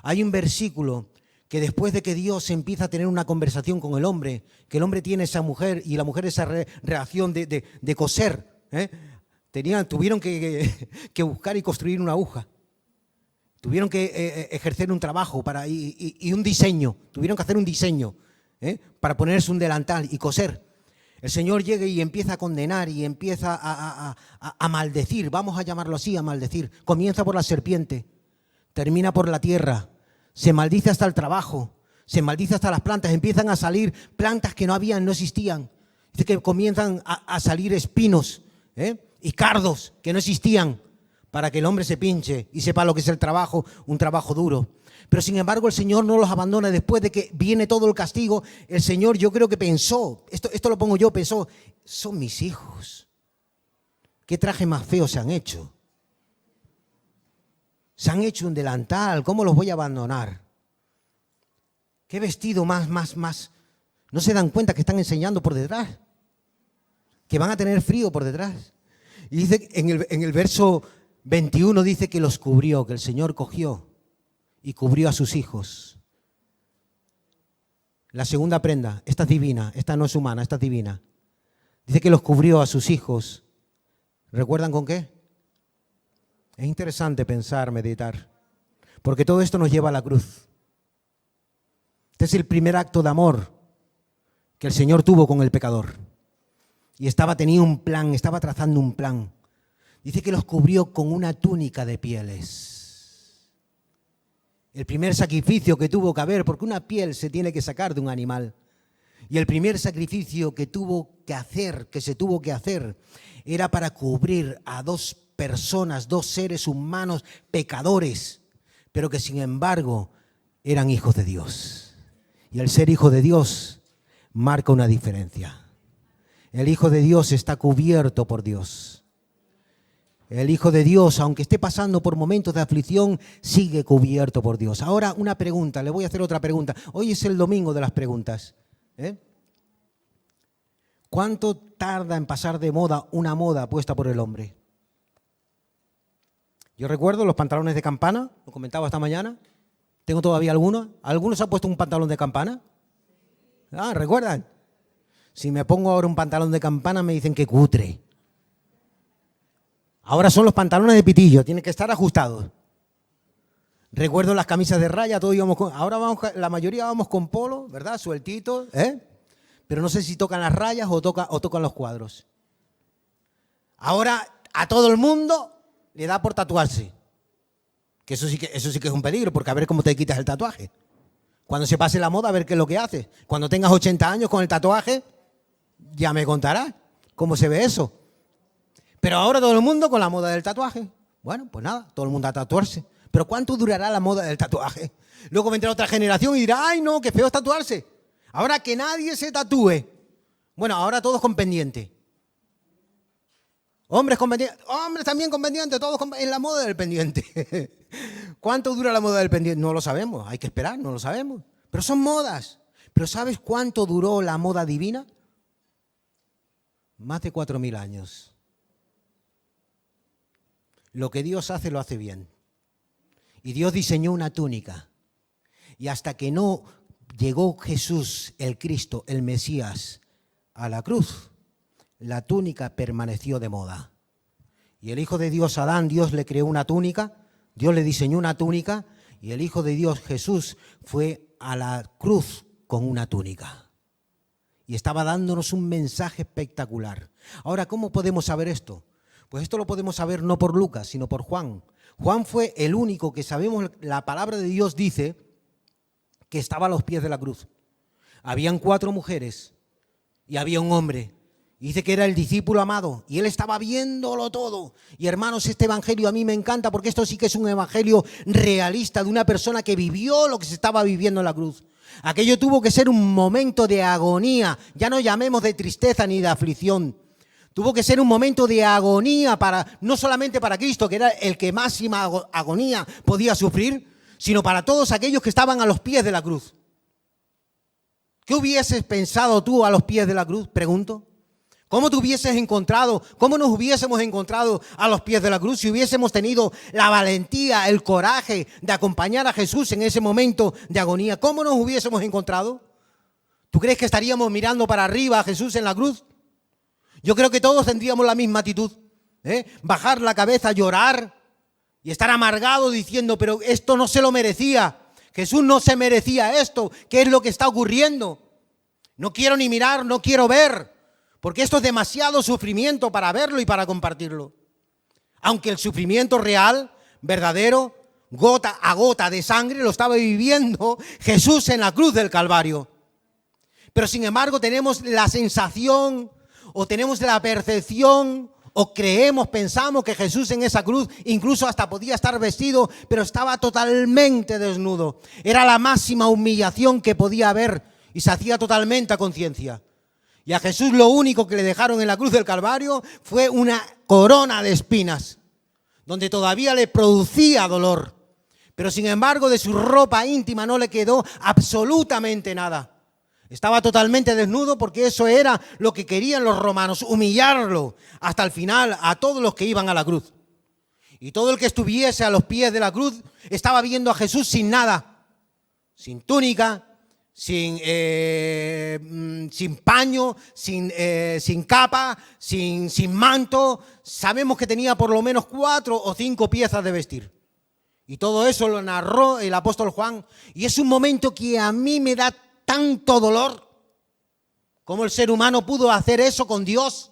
Hay un versículo que después de que Dios empieza a tener una conversación con el hombre, que el hombre tiene esa mujer y la mujer esa reacción de coser, tuvieron que buscar y construir una aguja. Tuvieron que ejercer un trabajo y un diseño. Tuvieron que hacer un diseño para ponerse un delantal y coser. El Señor llega y empieza a condenar y empieza a maldecir. Vamos a llamarlo así, a maldecir. Comienza por la serpiente, termina por la tierra. Se maldice hasta el trabajo, se maldice hasta las plantas. Empiezan a salir plantas que no habían, no existían. Dice que comienzan a salir espinos y cardos que no existían, para que el hombre se pinche y sepa lo que es el trabajo, un trabajo duro. Pero sin embargo el Señor no los abandona. Después de que viene todo el castigo, el Señor, yo creo que pensó, esto lo pongo yo, pensó, son mis hijos. ¿Qué traje más feo se han hecho? Se han hecho un delantal, ¿cómo los voy a abandonar? ¿Qué vestido más? ¿No se dan cuenta que están enseñando por detrás? Que van a tener frío por detrás. Y dice en el verso 21 dice que los cubrió, que el Señor cogió y cubrió a sus hijos. La segunda prenda, esta es divina, esta no es humana, esta es divina. Dice que los cubrió a sus hijos. ¿Recuerdan con qué? Es interesante pensar, meditar, porque todo esto nos lleva a la cruz. Este es el primer acto de amor que el Señor tuvo con el pecador. Y tenía un plan, estaba trazando un plan. Dice que los cubrió con una túnica de pieles. El primer sacrificio que tuvo que haber, porque una piel se tiene que sacar de un animal. Y el primer sacrificio que se tuvo que hacer, era para cubrir a dos personas, dos seres humanos pecadores, pero que sin embargo eran hijos de Dios. Y el ser hijo de Dios marca una diferencia. El Hijo de Dios está cubierto por Dios. El Hijo de Dios, aunque esté pasando por momentos de aflicción, sigue cubierto por Dios. Ahora una pregunta, le voy a hacer otra pregunta. Hoy es el domingo de las preguntas. ¿Cuánto tarda en pasar de moda una moda puesta por el hombre? Yo recuerdo los pantalones de campana, lo comentaba esta mañana. Tengo todavía algunos. ¿Algunos han puesto un pantalón de campana? ¿Recuerdan? Si me pongo ahora un pantalón de campana me dicen que cutre. Ahora son los pantalones de pitillo, tienen que estar ajustados. Recuerdo las camisas de raya, todos íbamos la mayoría vamos con polo, ¿verdad? Sueltitos, pero no sé si tocan las rayas o tocan los cuadros. Ahora a todo el mundo le da por tatuarse. Que eso sí que es un peligro, porque a ver cómo te quitas el tatuaje. Cuando se pase la moda, a ver qué es lo que haces. Cuando tengas 80 años con el tatuaje, ya me contarás cómo se ve eso. Pero ahora todo el mundo con la moda del tatuaje. Bueno, pues nada, todo el mundo a tatuarse. Pero ¿cuánto durará la moda del tatuaje? Luego vendrá otra generación y dirá, ¡ay no, qué feo es tatuarse! Ahora que nadie se tatúe. Bueno, ahora todos con pendiente. Hombres con pendiente, hombres también con pendiente, todos en la moda del pendiente. ¿Cuánto dura la moda del pendiente? No lo sabemos, hay que esperar, no lo sabemos. Pero son modas. ¿Pero sabes cuánto duró la moda divina? Más de 4.000 años. Lo que Dios hace, lo hace bien. Y Dios diseñó una túnica. Y hasta que no llegó Jesús, el Cristo, el Mesías, a la cruz, la túnica permaneció de moda. Y el Hijo de Dios, Adán, Dios le creó una túnica, Dios le diseñó una túnica, y el Hijo de Dios, Jesús, fue a la cruz con una túnica. Y estaba dándonos un mensaje espectacular. Ahora, ¿cómo podemos saber esto? Pues esto lo podemos saber no por Lucas, sino por Juan. Juan fue el único que sabemos, la palabra de Dios dice que estaba a los pies de la cruz. Habían 4 mujeres y había un hombre. Y dice que era el discípulo amado y él estaba viéndolo todo. Y hermanos, este evangelio a mí me encanta porque esto sí que es un evangelio realista de una persona que vivió lo que se estaba viviendo en la cruz. Aquello tuvo que ser un momento de agonía, ya no llamemos de tristeza ni de aflicción. Tuvo que ser un momento de agonía no solamente para Cristo, que era el que máxima agonía podía sufrir, sino para todos aquellos que estaban a los pies de la cruz. ¿Qué hubieses pensado tú a los pies de la cruz? Pregunto. ¿Cómo te hubieses encontrado? ¿Cómo nos hubiésemos encontrado a los pies de la cruz si hubiésemos tenido la valentía, el coraje de acompañar a Jesús en ese momento de agonía? ¿Cómo nos hubiésemos encontrado? ¿Tú crees que estaríamos mirando para arriba a Jesús en la cruz? Yo creo que todos tendríamos la misma actitud, bajar la cabeza, llorar y estar amargado diciendo, pero esto no se lo merecía. Jesús no se merecía esto. ¿Qué es lo que está ocurriendo? No quiero ni mirar, no quiero ver. Porque esto es demasiado sufrimiento para verlo y para compartirlo. Aunque el sufrimiento real, verdadero, gota a gota de sangre, lo estaba viviendo Jesús en la cruz del Calvario. Pero sin embargo tenemos la sensación o tenemos la percepción o creemos, pensamos que Jesús en esa cruz incluso hasta podía estar vestido, pero estaba totalmente desnudo. Era la máxima humillación que podía haber y se hacía totalmente a conciencia. Y a Jesús lo único que le dejaron en la cruz del Calvario fue una corona de espinas, donde todavía le producía dolor. Pero sin embargo de su ropa íntima no le quedó absolutamente nada. Estaba totalmente desnudo porque eso era lo que querían los romanos, humillarlo hasta el final a todos los que iban a la cruz. Y todo el que estuviese a los pies de la cruz estaba viendo a Jesús sin nada, sin túnica, sin paño, sin capa, sin manto. Sabemos que tenía por lo menos 4 o 5 piezas de vestir. Y todo eso lo narró el apóstol Juan. Y es un momento que a mí me da tanto dolor. ¿Cómo el ser humano pudo hacer eso con Dios?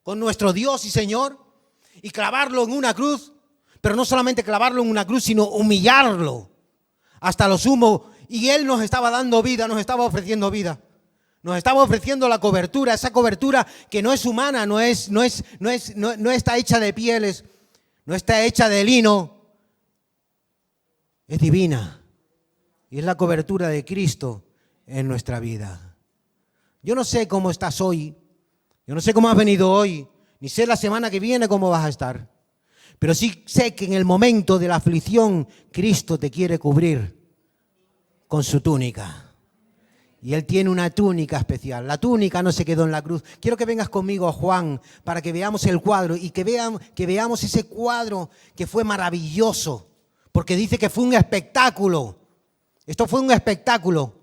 Con nuestro Dios y Señor. Y clavarlo en una cruz. Pero no solamente clavarlo en una cruz, sino humillarlo hasta lo sumo. Y Él nos estaba dando vida, nos estaba ofreciendo vida. Nos estaba ofreciendo la cobertura, esa cobertura que no es humana, no está hecha de pieles, no está hecha de lino. Es divina. Y es la cobertura de Cristo en nuestra vida. Yo no sé cómo estás hoy, yo no sé cómo has venido hoy, ni sé la semana que viene cómo vas a estar. Pero sí sé que en el momento de la aflicción, Cristo te quiere cubrir con su túnica. Y Él tiene una túnica especial. La túnica no se quedó en la cruz. Quiero que vengas conmigo, Juan, para que veamos el cuadro y que veamos ese cuadro que fue maravilloso. Porque dice que fue un espectáculo. Esto fue un espectáculo.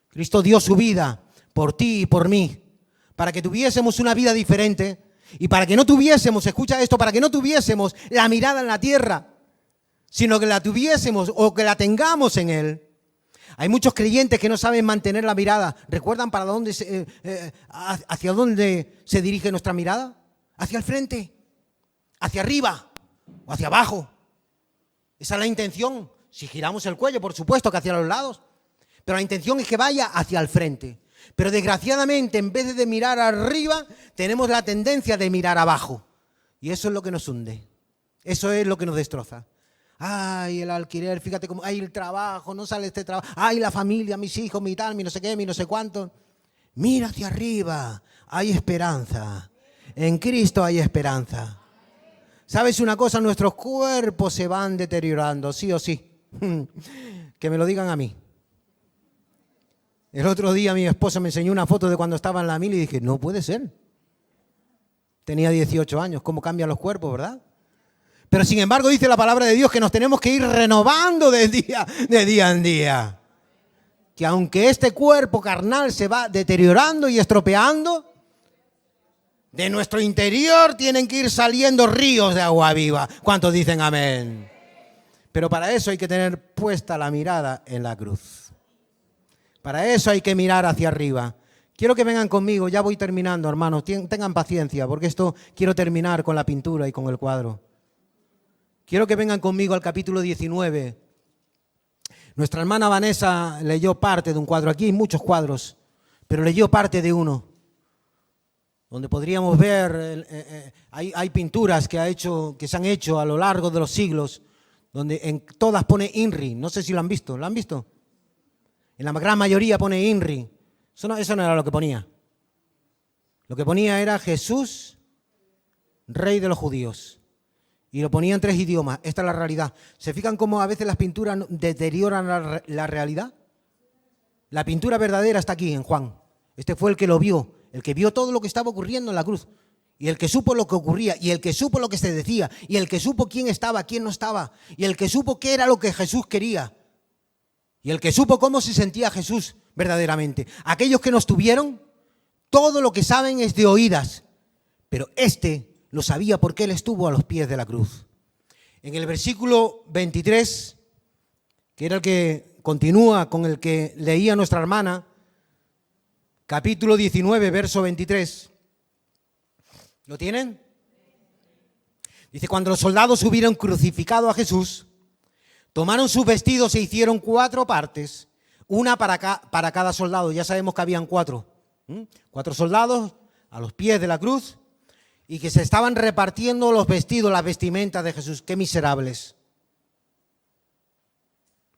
Cristo dio su vida por ti y por mí, para que tuviésemos una vida diferente y para que no tuviésemos, escucha esto, para que no tuviésemos la mirada en la tierra, sino que la tuviésemos o que la tengamos en Él. Hay muchos creyentes que no saben mantener la mirada. ¿Recuerdan para dónde hacia dónde se dirige nuestra mirada? Hacia el frente, hacia arriba o hacia abajo. Esa es la intención. Si giramos el cuello, por supuesto que hacia los lados. Pero la intención es que vaya hacia el frente. Pero desgraciadamente, en vez de mirar arriba, tenemos la tendencia de mirar abajo. Y eso es lo que nos hunde. Eso es lo que nos destroza. Ay, el alquiler, fíjate cómo, ay, el trabajo, no sale este trabajo. Ay, la familia, mis hijos, mi tal, mi no sé qué, mi no sé cuánto. Mira hacia arriba, hay esperanza. En Cristo hay esperanza. ¿Sabes una cosa? Nuestros cuerpos se van deteriorando, sí o sí. Que me lo digan a mí. El otro día mi esposa me enseñó una foto de cuando estaba en la mili y dije, no puede ser. Tenía 18 años, cómo cambian los cuerpos, ¿verdad? Pero sin embargo dice la palabra de Dios que nos tenemos que ir renovando de día en día. Que aunque este cuerpo carnal se va deteriorando y estropeando, de nuestro interior tienen que ir saliendo ríos de agua viva. ¿Cuántos dicen amén? Pero para eso hay que tener puesta la mirada en la cruz. Para eso hay que mirar hacia arriba. Quiero que vengan conmigo, ya voy terminando, hermanos. Tengan paciencia, porque esto quiero terminar con la pintura y con el cuadro. Quiero que vengan conmigo al capítulo 19. Nuestra hermana Vanessa leyó parte de un cuadro. Aquí hay muchos cuadros, pero leyó parte de uno. Donde podríamos ver, hay pinturas que se han hecho a lo largo de los siglos, donde en todas pone INRI. No sé si lo han visto. ¿Lo han visto? En la gran mayoría pone INRI. Eso no era lo que ponía. Lo que ponía era Jesús, Rey de los judíos. Y lo ponía en 3 idiomas. Esta es la realidad. ¿Se fijan cómo a veces las pinturas deterioran la realidad? La pintura verdadera está aquí en Juan. Este fue el que lo vio, el que vio todo lo que estaba ocurriendo en la cruz, y el que supo lo que ocurría, y el que supo lo que se decía, y el que supo quién estaba, quién no estaba, y el que supo qué era lo que Jesús quería, y el que supo cómo se sentía Jesús verdaderamente. Aquellos que no estuvieron, todo lo que saben es de oídas, pero este lo sabía porque él estuvo a los pies de la cruz. En el versículo 23, que era el que continúa con el que leía nuestra hermana, capítulo 19, verso 23. ¿Lo tienen? Dice, cuando los soldados hubieron crucificado a Jesús, tomaron sus vestidos e hicieron 4 partes, una para cada soldado. Ya sabemos que habían 4. 4 soldados a los pies de la cruz y que se estaban repartiendo los vestidos, las vestimentas de Jesús. ¡Qué miserables!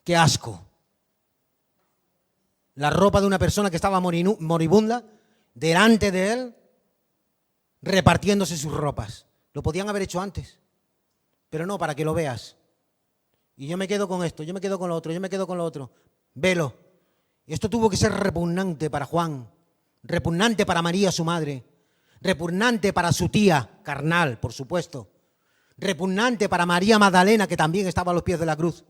¡Qué asco! La ropa de una persona que estaba moribunda delante de él, repartiéndose sus ropas. Lo podían haber hecho antes, pero no, para que lo veas. Y yo me quedo con esto, yo me quedo con lo otro, yo me quedo con lo otro. Velo. Esto tuvo que ser repugnante para Juan, repugnante para María, su madre, repugnante para su tía carnal, por supuesto, repugnante para María Magdalena, que también estaba a los pies de la cruz,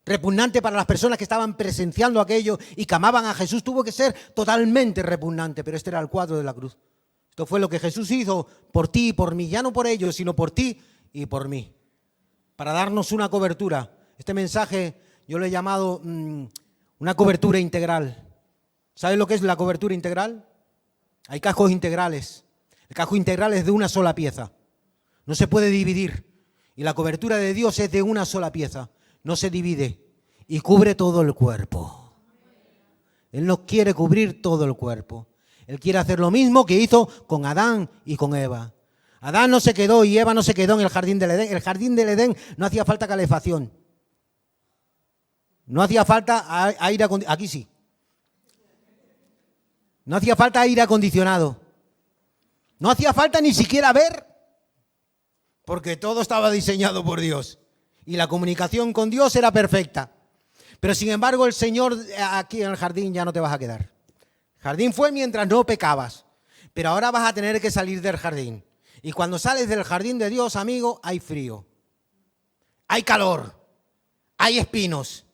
repugnante para las personas que estaban presenciando aquello y que amaban a Jesús. Tuvo que ser totalmente repugnante, pero este era el cuadro de la cruz. Esto fue lo que Jesús hizo por ti y por mí, ya no por ellos, sino por ti y por mí, para darnos una cobertura. Este mensaje yo lo he llamado una cobertura integral. ¿Sabes lo que es la cobertura integral? Hay cajos integrales. El cajo integral es de una sola pieza, no se puede dividir. Y la cobertura de Dios es de una sola pieza, no se divide y cubre todo el cuerpo. Él no quiere cubrir todo el cuerpo. Él quiere hacer lo mismo que hizo con Adán y con Eva. Adán no se quedó y Eva no se quedó en el jardín del Edén. El jardín del Edén no hacía falta calefacción. No hacía falta aire acondicionado. Aquí sí. No hacía falta aire acondicionado. No hacía falta ni siquiera ver, porque todo estaba diseñado por Dios. Y la comunicación con Dios era perfecta. Pero sin embargo el Señor, aquí en el jardín ya no te vas a quedar. El jardín fue mientras no pecabas. Pero ahora vas a tener que salir del jardín. Y cuando sales del jardín de Dios, amigo, hay frío. Hay calor. Hay espinos.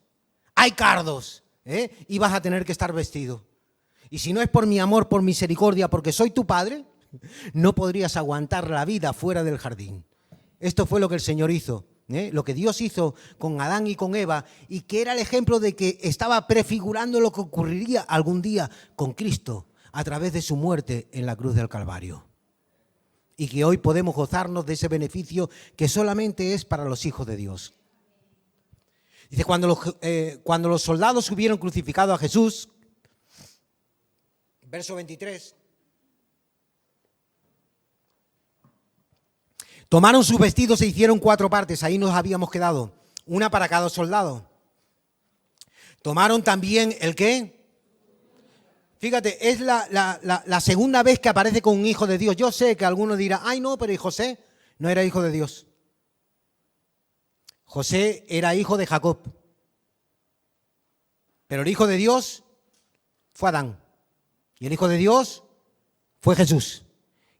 Hay cardos. Y vas a tener que estar vestido. Y si no es por mi amor, por misericordia, porque soy tu padre, no podrías aguantar la vida fuera del jardín. Esto fue lo que el Señor hizo. Lo que Dios hizo con Adán y con Eva, y que era el ejemplo de que estaba prefigurando lo que ocurriría algún día con Cristo a través de su muerte en la cruz del Calvario. Y que hoy podemos gozarnos de ese beneficio que solamente es para los hijos de Dios. Dice, cuando los soldados hubieron crucificado a Jesús, verso 23, tomaron sus vestidos e hicieron 4 partes. Ahí nos habíamos quedado. Una para cada soldado. Tomaron también ¿el qué? Fíjate, es la segunda vez que aparece con un hijo de Dios. Yo sé que alguno dirá, ay no, pero José no era hijo de Dios. José era hijo de Jacob. Pero el hijo de Dios fue Adán. Y el hijo de Dios fue Jesús.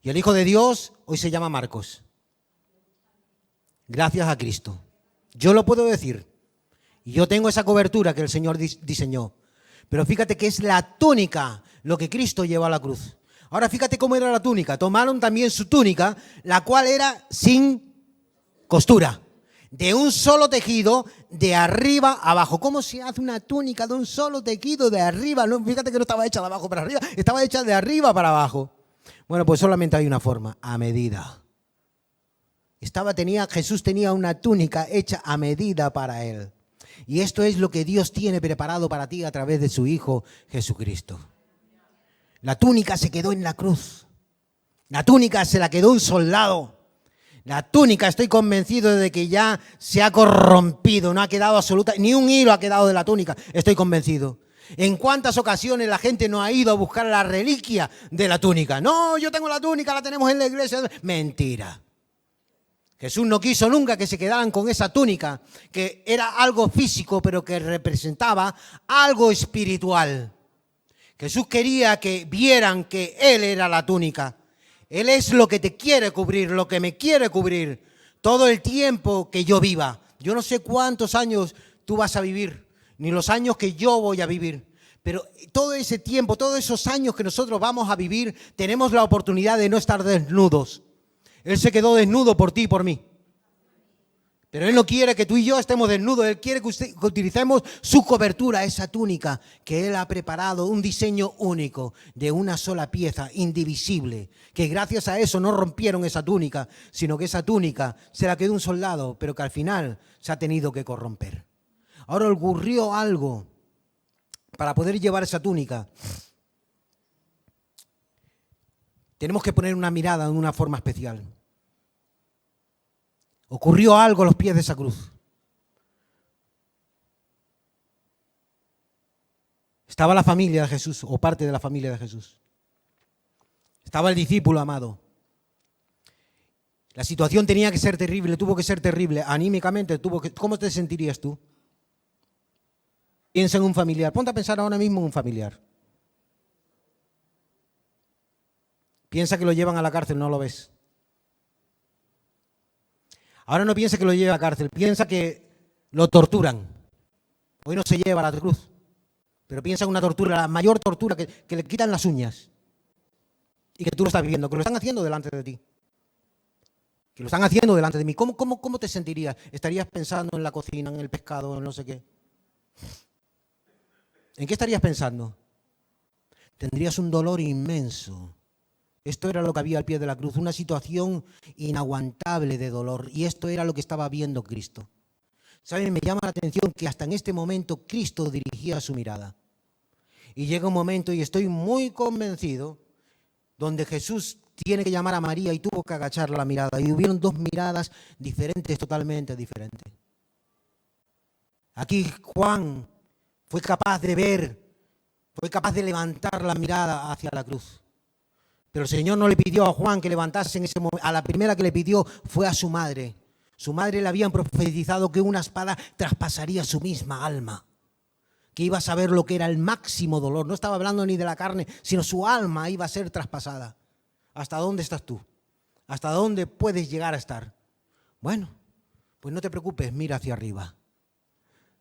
Y el hijo de Dios hoy se llama Marcos. Gracias a Cristo. Yo lo puedo decir. Y yo tengo esa cobertura que el Señor diseñó. Pero fíjate que es la túnica lo que Cristo llevó a la cruz. Ahora fíjate cómo era la túnica. Tomaron también su túnica, la cual era sin costura. De un solo tejido, de arriba a abajo. ¿Cómo se hace una túnica de un solo tejido de arriba? No, fíjate que no estaba hecha de abajo para arriba, estaba hecha de arriba para abajo. Bueno, pues solamente hay una forma, a medida. Jesús tenía una túnica hecha a medida para él. Y esto es lo que Dios tiene preparado para ti a través de su Hijo Jesucristo. La túnica se quedó en la cruz. La túnica se la quedó un soldado. La túnica, estoy convencido de que ya se ha corrompido, no ha quedado absoluta, ni un hilo ha quedado de la túnica, estoy convencido. ¿En cuántas ocasiones la gente no ha ido a buscar la reliquia de la túnica? No, yo tengo la túnica, la tenemos en la iglesia. Mentira. Jesús no quiso nunca que se quedaran con esa túnica, que era algo físico, pero que representaba algo espiritual. Jesús quería que vieran que Él era la túnica. Él es lo que te quiere cubrir, lo que me quiere cubrir todo el tiempo que yo viva. Yo no sé cuántos años tú vas a vivir, ni los años que yo voy a vivir. Pero todo ese tiempo, todos esos años que nosotros vamos a vivir, tenemos la oportunidad de no estar desnudos. Él se quedó desnudo por ti y por mí. Pero Él no quiere que tú y yo estemos desnudos. Él quiere que utilicemos su cobertura, esa túnica que Él ha preparado, un diseño único, de una sola pieza, indivisible. Que gracias a eso no rompieron esa túnica, sino que esa túnica se la quedó un soldado, pero que al final se ha tenido que corromper. Ahora ocurrió algo para poder llevar esa túnica. Tenemos que poner una mirada en una forma especial. Ocurrió algo a los pies de esa cruz. Estaba la familia de Jesús, o parte de la familia de Jesús. Estaba el discípulo amado. La situación tenía que ser terrible, tuvo que ser terrible. Anímicamente, ¿cómo te sentirías tú? Piensa en un familiar. Ponte a pensar ahora mismo en un familiar. Piensa que lo llevan a la cárcel, no lo ves. Ahora no piensa que lo lleva a la cárcel, piensa que lo torturan. Hoy no se lleva a la cruz, pero piensa en una tortura, la mayor tortura, que le quitan las uñas. Y que tú lo estás viviendo, que lo están haciendo delante de ti. Que lo están haciendo delante de mí. ¿Cómo te sentirías? ¿Estarías pensando en la cocina, en el pescado, en no sé qué? ¿En qué estarías pensando? Tendrías un dolor inmenso. Esto era lo que había al pie de la cruz, una situación inaguantable de dolor. Y esto era lo que estaba viendo Cristo. ¿Saben? Me llama la atención que hasta en este momento Cristo dirigía su mirada. Y llega un momento, y estoy muy convencido, donde Jesús tiene que llamar a María y tuvo que agachar la mirada. Y hubieron dos miradas diferentes, totalmente diferentes. Aquí Juan fue capaz de ver, fue capaz de levantar la mirada hacia la cruz. Pero el Señor no le pidió a Juan que levantase en ese momento. A la primera que le pidió fue a su madre. Su madre le habían profetizado que una espada traspasaría su misma alma. Que iba a saber lo que era el máximo dolor. No estaba hablando ni de la carne, sino su alma iba a ser traspasada. ¿Hasta dónde estás tú? ¿Hasta dónde puedes llegar a estar? Bueno, pues no te preocupes, mira hacia arriba.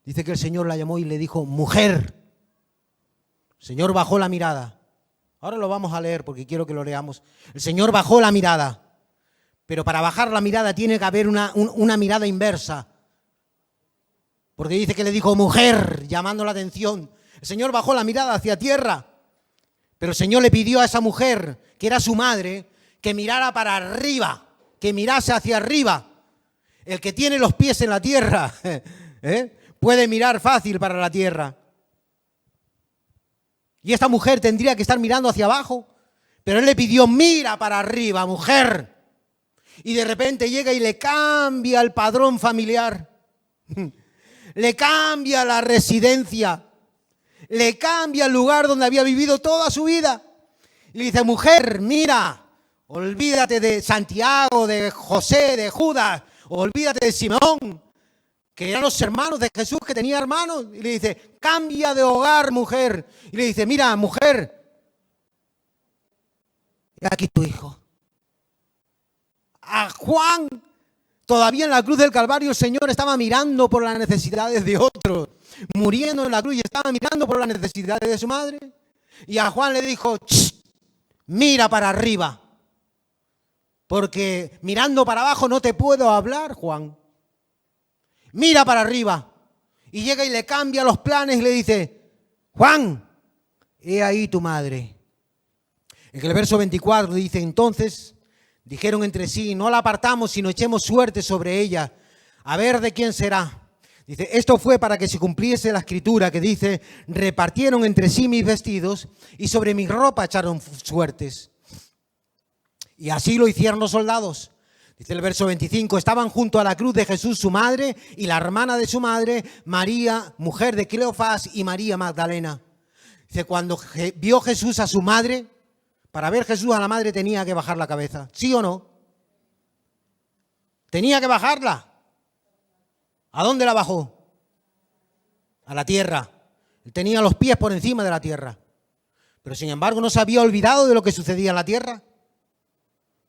Dice que el Señor la llamó y le dijo, mujer. El Señor bajó la mirada. Ahora lo vamos a leer porque quiero que lo leamos. El Señor bajó la mirada, pero para bajar la mirada tiene que haber una mirada inversa. Porque dice que le dijo mujer, llamando la atención. El Señor bajó la mirada hacia tierra, pero el Señor le pidió a esa mujer, que era su madre, que mirara para arriba, que mirase hacia arriba. El que tiene los pies en la tierra puede mirar fácil para la tierra. Y esta mujer tendría que estar mirando hacia abajo, pero Él le pidió, mira para arriba, mujer. Y de repente llega y le cambia el padrón familiar, le cambia la residencia, le cambia el lugar donde había vivido toda su vida. Y le dice, mujer, mira, olvídate de Santiago, de José, de Judas, olvídate de Simón, que eran los hermanos de Jesús, que tenía hermanos. Y le dice, cambia de hogar, mujer. Y le dice, mira, mujer, aquí tu hijo. A Juan, todavía en la cruz del Calvario, el Señor estaba mirando por las necesidades de otros. Muriendo en la cruz y estaba mirando por las necesidades de su madre. Y a Juan le dijo, mira para arriba. Porque mirando para abajo no te puedo hablar, Juan. Mira para arriba. Y llega y le cambia los planes y le dice, Juan, he ahí tu madre. En el verso 24 dice, entonces dijeron entre sí, no la apartamos, sino echemos suerte sobre ella, a ver de quién será. Dice, esto fue para que se cumpliese la escritura que dice, repartieron entre sí mis vestidos y sobre mi ropa echaron suertes. Y así lo hicieron los soldados. Dice el verso 25, estaban junto a la cruz de Jesús su madre y la hermana de su madre, María, mujer de Cleofás, y María Magdalena. Dice, cuando vio Jesús a su madre, para ver Jesús a la madre tenía que bajar la cabeza. ¿Sí o no? Tenía que bajarla. ¿A dónde la bajó? A la tierra. Él tenía los pies por encima de la tierra. Pero sin embargo no se había olvidado de lo que sucedía en la tierra.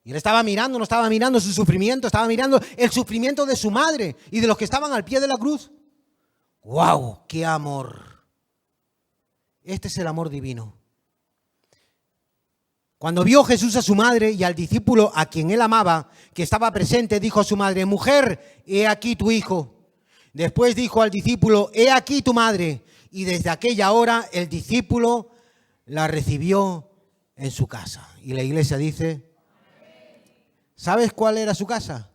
Y él estaba mirando, no estaba mirando su sufrimiento, estaba mirando el sufrimiento de su madre y de los que estaban al pie de la cruz. ¡Guau! ¡Qué amor! Este es el amor divino. Cuando vio Jesús a su madre y al discípulo a quien él amaba, que estaba presente, dijo a su madre: mujer, he aquí tu hijo. Después dijo al discípulo: he aquí tu madre. Y desde aquella hora el discípulo la recibió en su casa. Y la iglesia dice: ¿sabes cuál era su casa?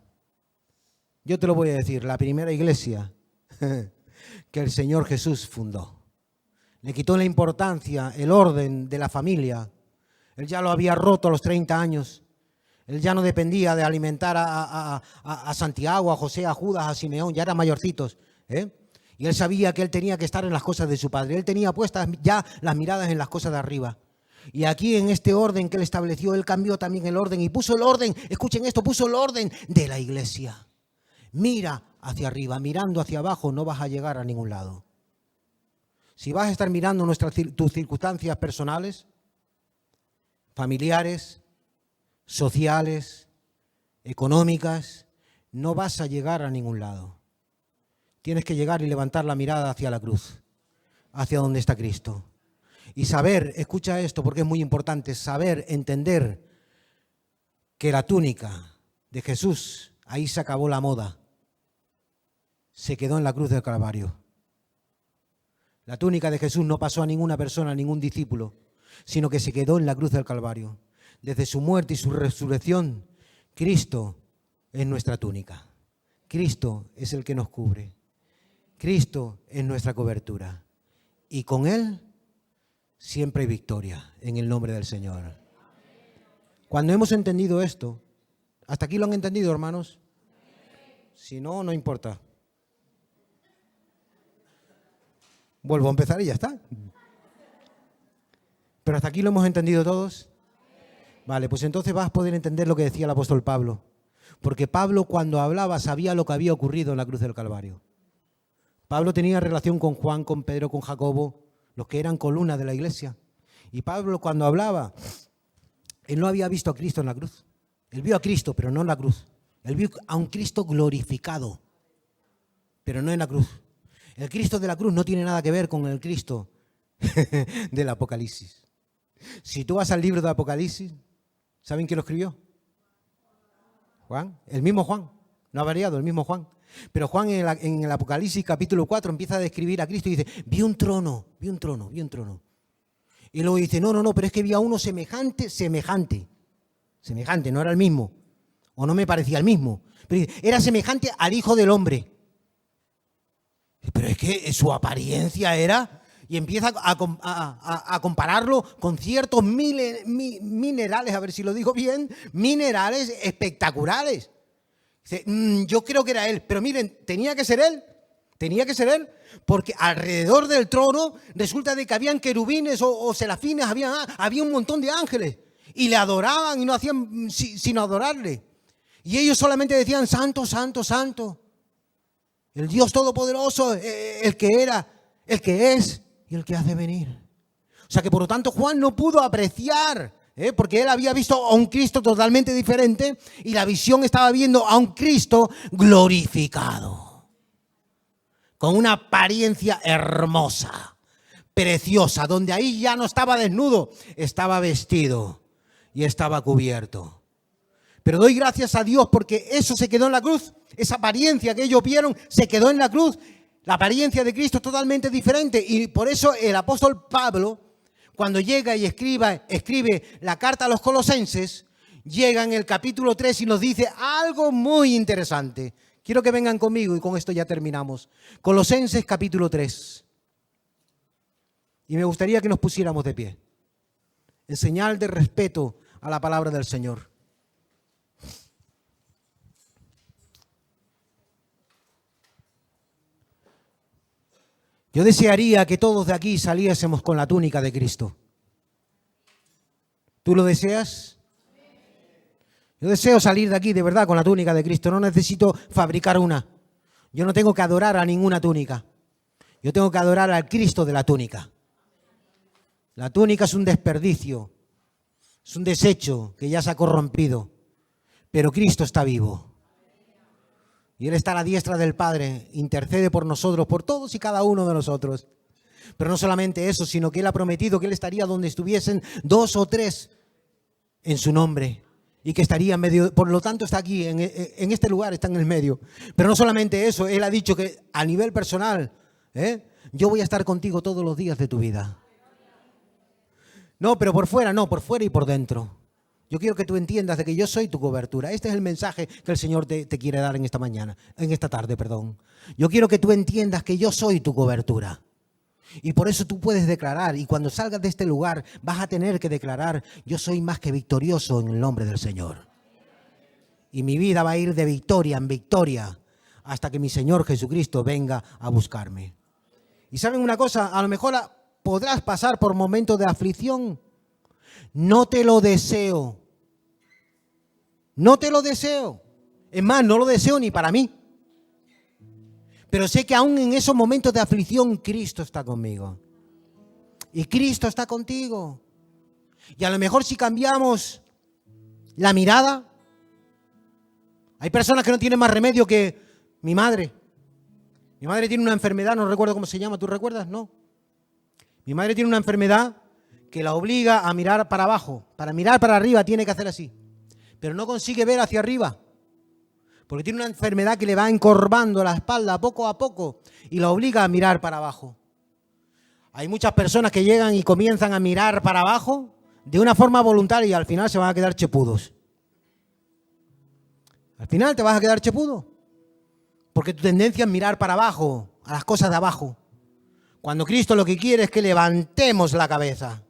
Yo te lo voy a decir: la primera iglesia que el Señor Jesús fundó. Le quitó la importancia, el orden de la familia. Él ya lo había roto a los 30 años. Él ya no dependía de alimentar a Santiago, a José, a Judas, a Simeón. Ya eran mayorcitos, ¿eh? Y él sabía que él tenía que estar en las cosas de su padre. Él tenía puestas ya las miradas en las cosas de arriba. Y aquí, en este orden que él estableció, él cambió también el orden y puso el orden, escuchen esto, puso el orden de la iglesia. Mira hacia arriba, mirando hacia abajo no vas a llegar a ningún lado. Si vas a estar mirando tus circunstancias personales, familiares, sociales, económicas, no vas a llegar a ningún lado. Tienes que llegar y levantar la mirada hacia la cruz, hacia donde está Cristo. Y saber, escucha esto porque es muy importante, saber, entender que la túnica de Jesús, ahí se acabó la moda. Se quedó en la cruz del Calvario. La túnica de Jesús no pasó a ninguna persona, a ningún discípulo, sino que se quedó en la cruz del Calvario. Desde su muerte y su resurrección, Cristo es nuestra túnica. Cristo es el que nos cubre. Cristo es nuestra cobertura. Y con Él siempre hay victoria, en el nombre del Señor. Cuando hemos entendido esto, ¿hasta aquí lo han entendido, hermanos? Si no, no importa. Vuelvo a empezar y ya está. ¿Pero hasta aquí lo hemos entendido todos? Vale, pues entonces vas a poder entender lo que decía el apóstol Pablo. Porque Pablo, cuando hablaba, sabía lo que había ocurrido en la cruz del Calvario. Pablo tenía relación con Juan, con Pedro, con Jacobo, los que eran columnas de la iglesia. Y Pablo, cuando hablaba, él no había visto a Cristo en la cruz. Él vio a Cristo, pero no en la cruz. Él vio a un Cristo glorificado, pero no en la cruz. El Cristo de la cruz no tiene nada que ver con el Cristo del Apocalipsis. Si tú vas al libro de Apocalipsis, ¿saben quién lo escribió? Juan, el mismo Juan, no ha variado, el mismo Juan. Pero Juan en el Apocalipsis capítulo 4 empieza a describir a Cristo y dice: vi un trono. Y luego dice: no, pero es que vi a uno semejante, no era el mismo, o no me parecía el mismo, pero dice, era semejante al Hijo del Hombre. Pero es que su apariencia era... Y empieza a compararlo con ciertos minerales, a ver si lo digo bien, minerales espectaculares. Dice, yo creo que era él, pero miren, tenía que ser él, porque alrededor del trono resulta de que habían querubines o serafines, había un montón de ángeles, y le adoraban y no hacían sino adorarle. Y ellos solamente decían: santo, santo, santo, el Dios Todopoderoso, el que era, el que es y el que hace venir. O sea que por lo tanto Juan no pudo apreciar, porque él había visto a un Cristo totalmente diferente y la visión estaba viendo a un Cristo glorificado, con una apariencia hermosa, preciosa, donde ahí ya no estaba desnudo, estaba vestido y estaba cubierto. Pero doy gracias a Dios porque eso se quedó en la cruz. Esa apariencia que ellos vieron se quedó en la cruz. La apariencia de Cristo es totalmente diferente. Y por eso el apóstol Pablo, cuando llega y escribe la carta a los Colosenses, llega en el capítulo 3 y nos dice algo muy interesante. Quiero que vengan conmigo y con esto ya terminamos. Colosenses capítulo 3. Y me gustaría que nos pusiéramos de pie, en señal de respeto a la palabra del Señor. Yo desearía que todos de aquí saliésemos con la túnica de Cristo. ¿Tú lo deseas? Yo deseo salir de aquí de verdad con la túnica de Cristo. No necesito fabricar una. Yo no tengo que adorar a ninguna túnica. Yo tengo que adorar al Cristo de la túnica. La túnica es un desperdicio, es un desecho que ya se ha corrompido, pero Cristo está vivo. Y Él está a la diestra del Padre, intercede por nosotros, por todos y cada uno de nosotros. Pero no solamente eso, sino que Él ha prometido que Él estaría donde estuviesen 2 o 3 en su nombre. Y que estaría en medio, por lo tanto está aquí, en este lugar, está en el medio. Pero no solamente eso, Él ha dicho que a nivel personal, yo voy a estar contigo todos los días de tu vida. No, pero por fuera no, por fuera y por dentro. Yo quiero que tú entiendas de que yo soy tu cobertura. Este es el mensaje que el Señor te quiere dar en esta tarde. Yo quiero que tú entiendas que yo soy tu cobertura. Y por eso tú puedes declarar, y cuando salgas de este lugar vas a tener que declarar: yo soy más que victorioso en el nombre del Señor. Y mi vida va a ir de victoria en victoria hasta que mi Señor Jesucristo venga a buscarme. Y ¿saben una cosa? A lo mejor podrás pasar por momentos de aflicción. No te lo deseo. No te lo deseo. Es más, no lo deseo ni para mí. Pero sé que aún en esos momentos de aflicción, Cristo está conmigo. Y Cristo está contigo. Y a lo mejor si cambiamos la mirada, hay personas que no tienen más remedio que mi madre. Mi madre tiene una enfermedad, no recuerdo cómo se llama, ¿tú recuerdas? No. Mi madre tiene una enfermedad que la obliga a mirar para abajo. Para mirar para arriba tiene que hacer así. Pero no consigue ver hacia arriba. Porque tiene una enfermedad que le va encorvando la espalda poco a poco y la obliga a mirar para abajo. Hay muchas personas que llegan y comienzan a mirar para abajo de una forma voluntaria y al final se van a quedar chepudos. Al final te vas a quedar chepudo. Porque tu tendencia es mirar para abajo, a las cosas de abajo. Cuando Cristo lo que quiere es que levantemos la cabeza.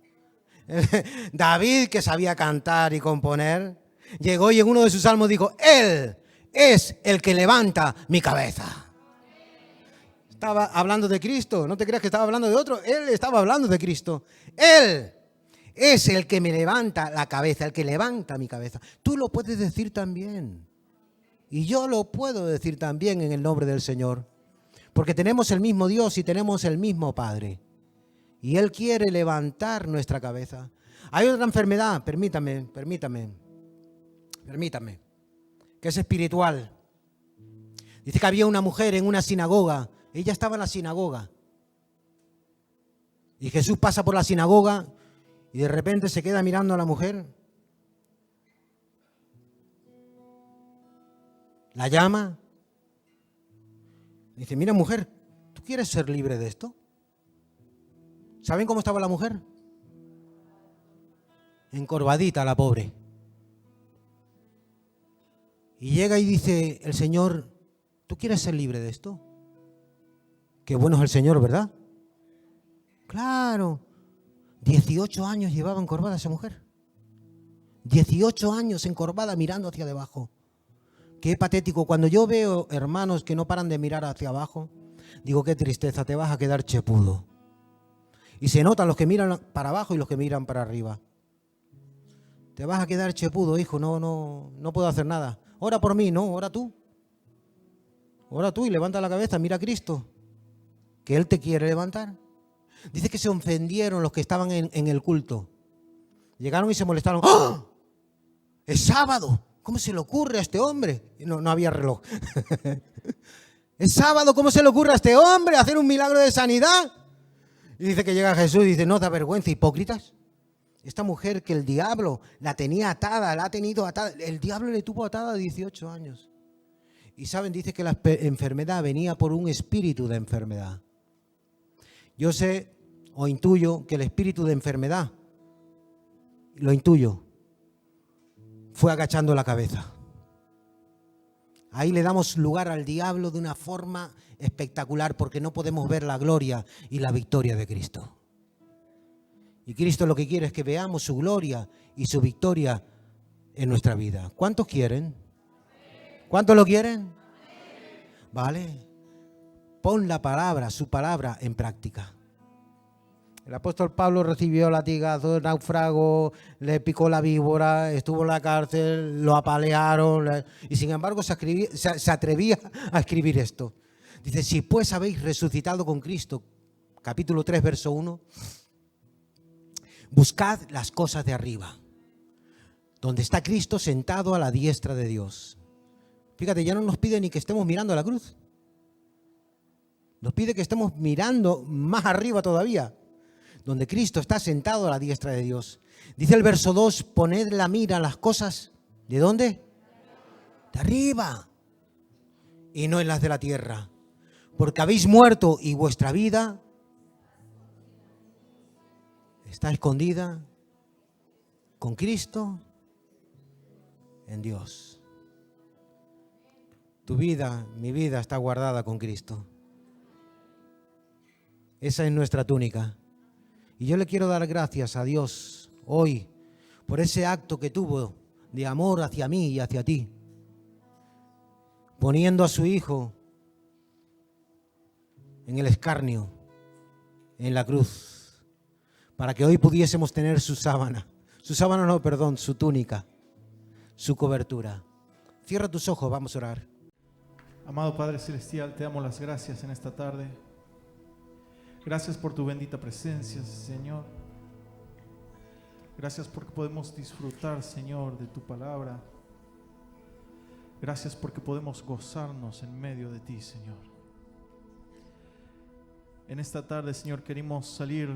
David, que sabía cantar y componer, llegó y en uno de sus salmos dijo: Él es el que levanta mi cabeza. Estaba hablando de Cristo, no te creas que estaba hablando de otro. Él estaba hablando de Cristo. Él es el que me levanta la cabeza, el que levanta mi cabeza. Tú lo puedes decir también. Y yo lo puedo decir también en el nombre del Señor. Porque tenemos el mismo Dios y tenemos el mismo Padre. Y Él quiere levantar nuestra cabeza. Hay otra enfermedad, permítame, que es espiritual. Dice que había una mujer en una sinagoga. Ella estaba en la sinagoga. Y Jesús pasa por la sinagoga y de repente se queda mirando a la mujer. La llama. Dice: mira, mujer, ¿tú quieres ser libre de esto? ¿Saben cómo estaba la mujer? Encorvadita la pobre. Y llega y dice el Señor: ¿tú quieres ser libre de esto? Qué bueno es el Señor, ¿verdad? Claro. 18 años llevaba encorvada esa mujer. 18 años encorvada mirando hacia debajo. Qué patético. Cuando yo veo hermanos que no paran de mirar hacia abajo, digo: qué tristeza, te vas a quedar chepudo. Y se notan los que miran para abajo y los que miran para arriba. Te vas a quedar chepudo, hijo, no puedo hacer nada. Ora por mí, no, ora tú. Ora tú y levanta la cabeza, mira a Cristo, que Él te quiere levantar. Dice que se ofendieron los que estaban en el culto. Llegaron y se molestaron. ¡Oh! ¡Es sábado! ¿Cómo se le ocurre a este hombre? No había reloj. Es sábado, ¿cómo se le ocurre a este hombre hacer un milagro de sanidad? Y dice que llega Jesús y dice: ¿no da vergüenza, hipócritas? Esta mujer que el diablo la tenía atada, la ha tenido atada. El diablo le tuvo atada a 18 años. Y saben, dice que la enfermedad venía por un espíritu de enfermedad. Yo sé o intuyo que el espíritu de enfermedad, lo intuyo, fue agachando la cabeza. Ahí le damos lugar al diablo de una forma espectacular porque no podemos ver la gloria y la victoria de Cristo. Y Cristo lo que quiere es que veamos su gloria y su victoria en nuestra vida. ¿Cuántos quieren? ¿Cuántos lo quieren? Vale. Pon la palabra, su palabra en práctica. El apóstol Pablo recibió latigazos, náufrago, le picó la víbora, estuvo en la cárcel, lo apalearon y sin embargo se atrevía a escribir esto. Dice: si pues habéis resucitado con Cristo, capítulo 3, verso 1, Buscad las cosas de arriba, donde está Cristo sentado a la diestra de Dios. Fíjate, ya no nos pide ni que estemos mirando a la cruz. Nos pide que estemos mirando más arriba todavía, donde Cristo está sentado a la diestra de Dios. Dice el verso 2, poned la mira a las cosas, ¿de dónde? De arriba, y no en las de la tierra, porque habéis muerto y vuestra vida está escondida con Cristo en Dios. Tu vida, mi vida está guardada con Cristo. Esa es nuestra túnica. Y yo le quiero dar gracias a Dios hoy por ese acto que tuvo de amor hacia mí y hacia ti, poniendo a su Hijo en el escarnio, en la cruz, para que hoy pudiésemos tener su sábana. Su túnica, su cobertura. Cierra tus ojos, vamos a orar. Amado Padre Celestial, te damos las gracias en esta tarde. Gracias por tu bendita presencia, Señor. Gracias porque podemos disfrutar, Señor, de tu palabra. Gracias porque podemos gozarnos en medio de ti, Señor. En esta tarde, Señor, queremos salir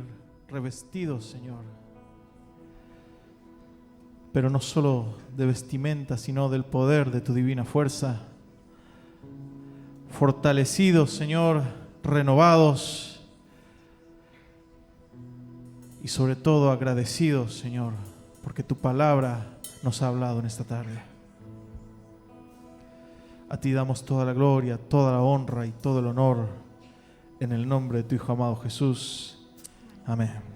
revestidos, Señor. Pero no solo de vestimenta, sino del poder de tu divina fuerza. Fortalecidos, Señor, renovados. Y sobre todo agradecidos, Señor, porque tu palabra nos ha hablado en esta tarde. A ti damos toda la gloria, toda la honra y todo el honor en el nombre de tu Hijo amado Jesús. Amén.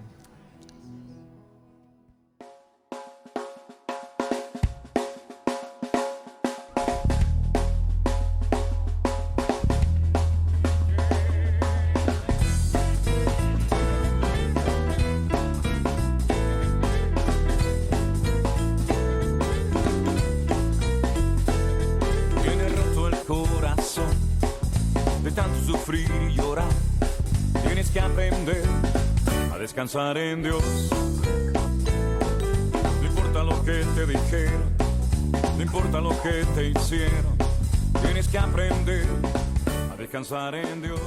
Sufrir y llorar, tienes que aprender a descansar en Dios. No importa lo que te dijeron, no importa lo que te hicieron, tienes que aprender a descansar en Dios.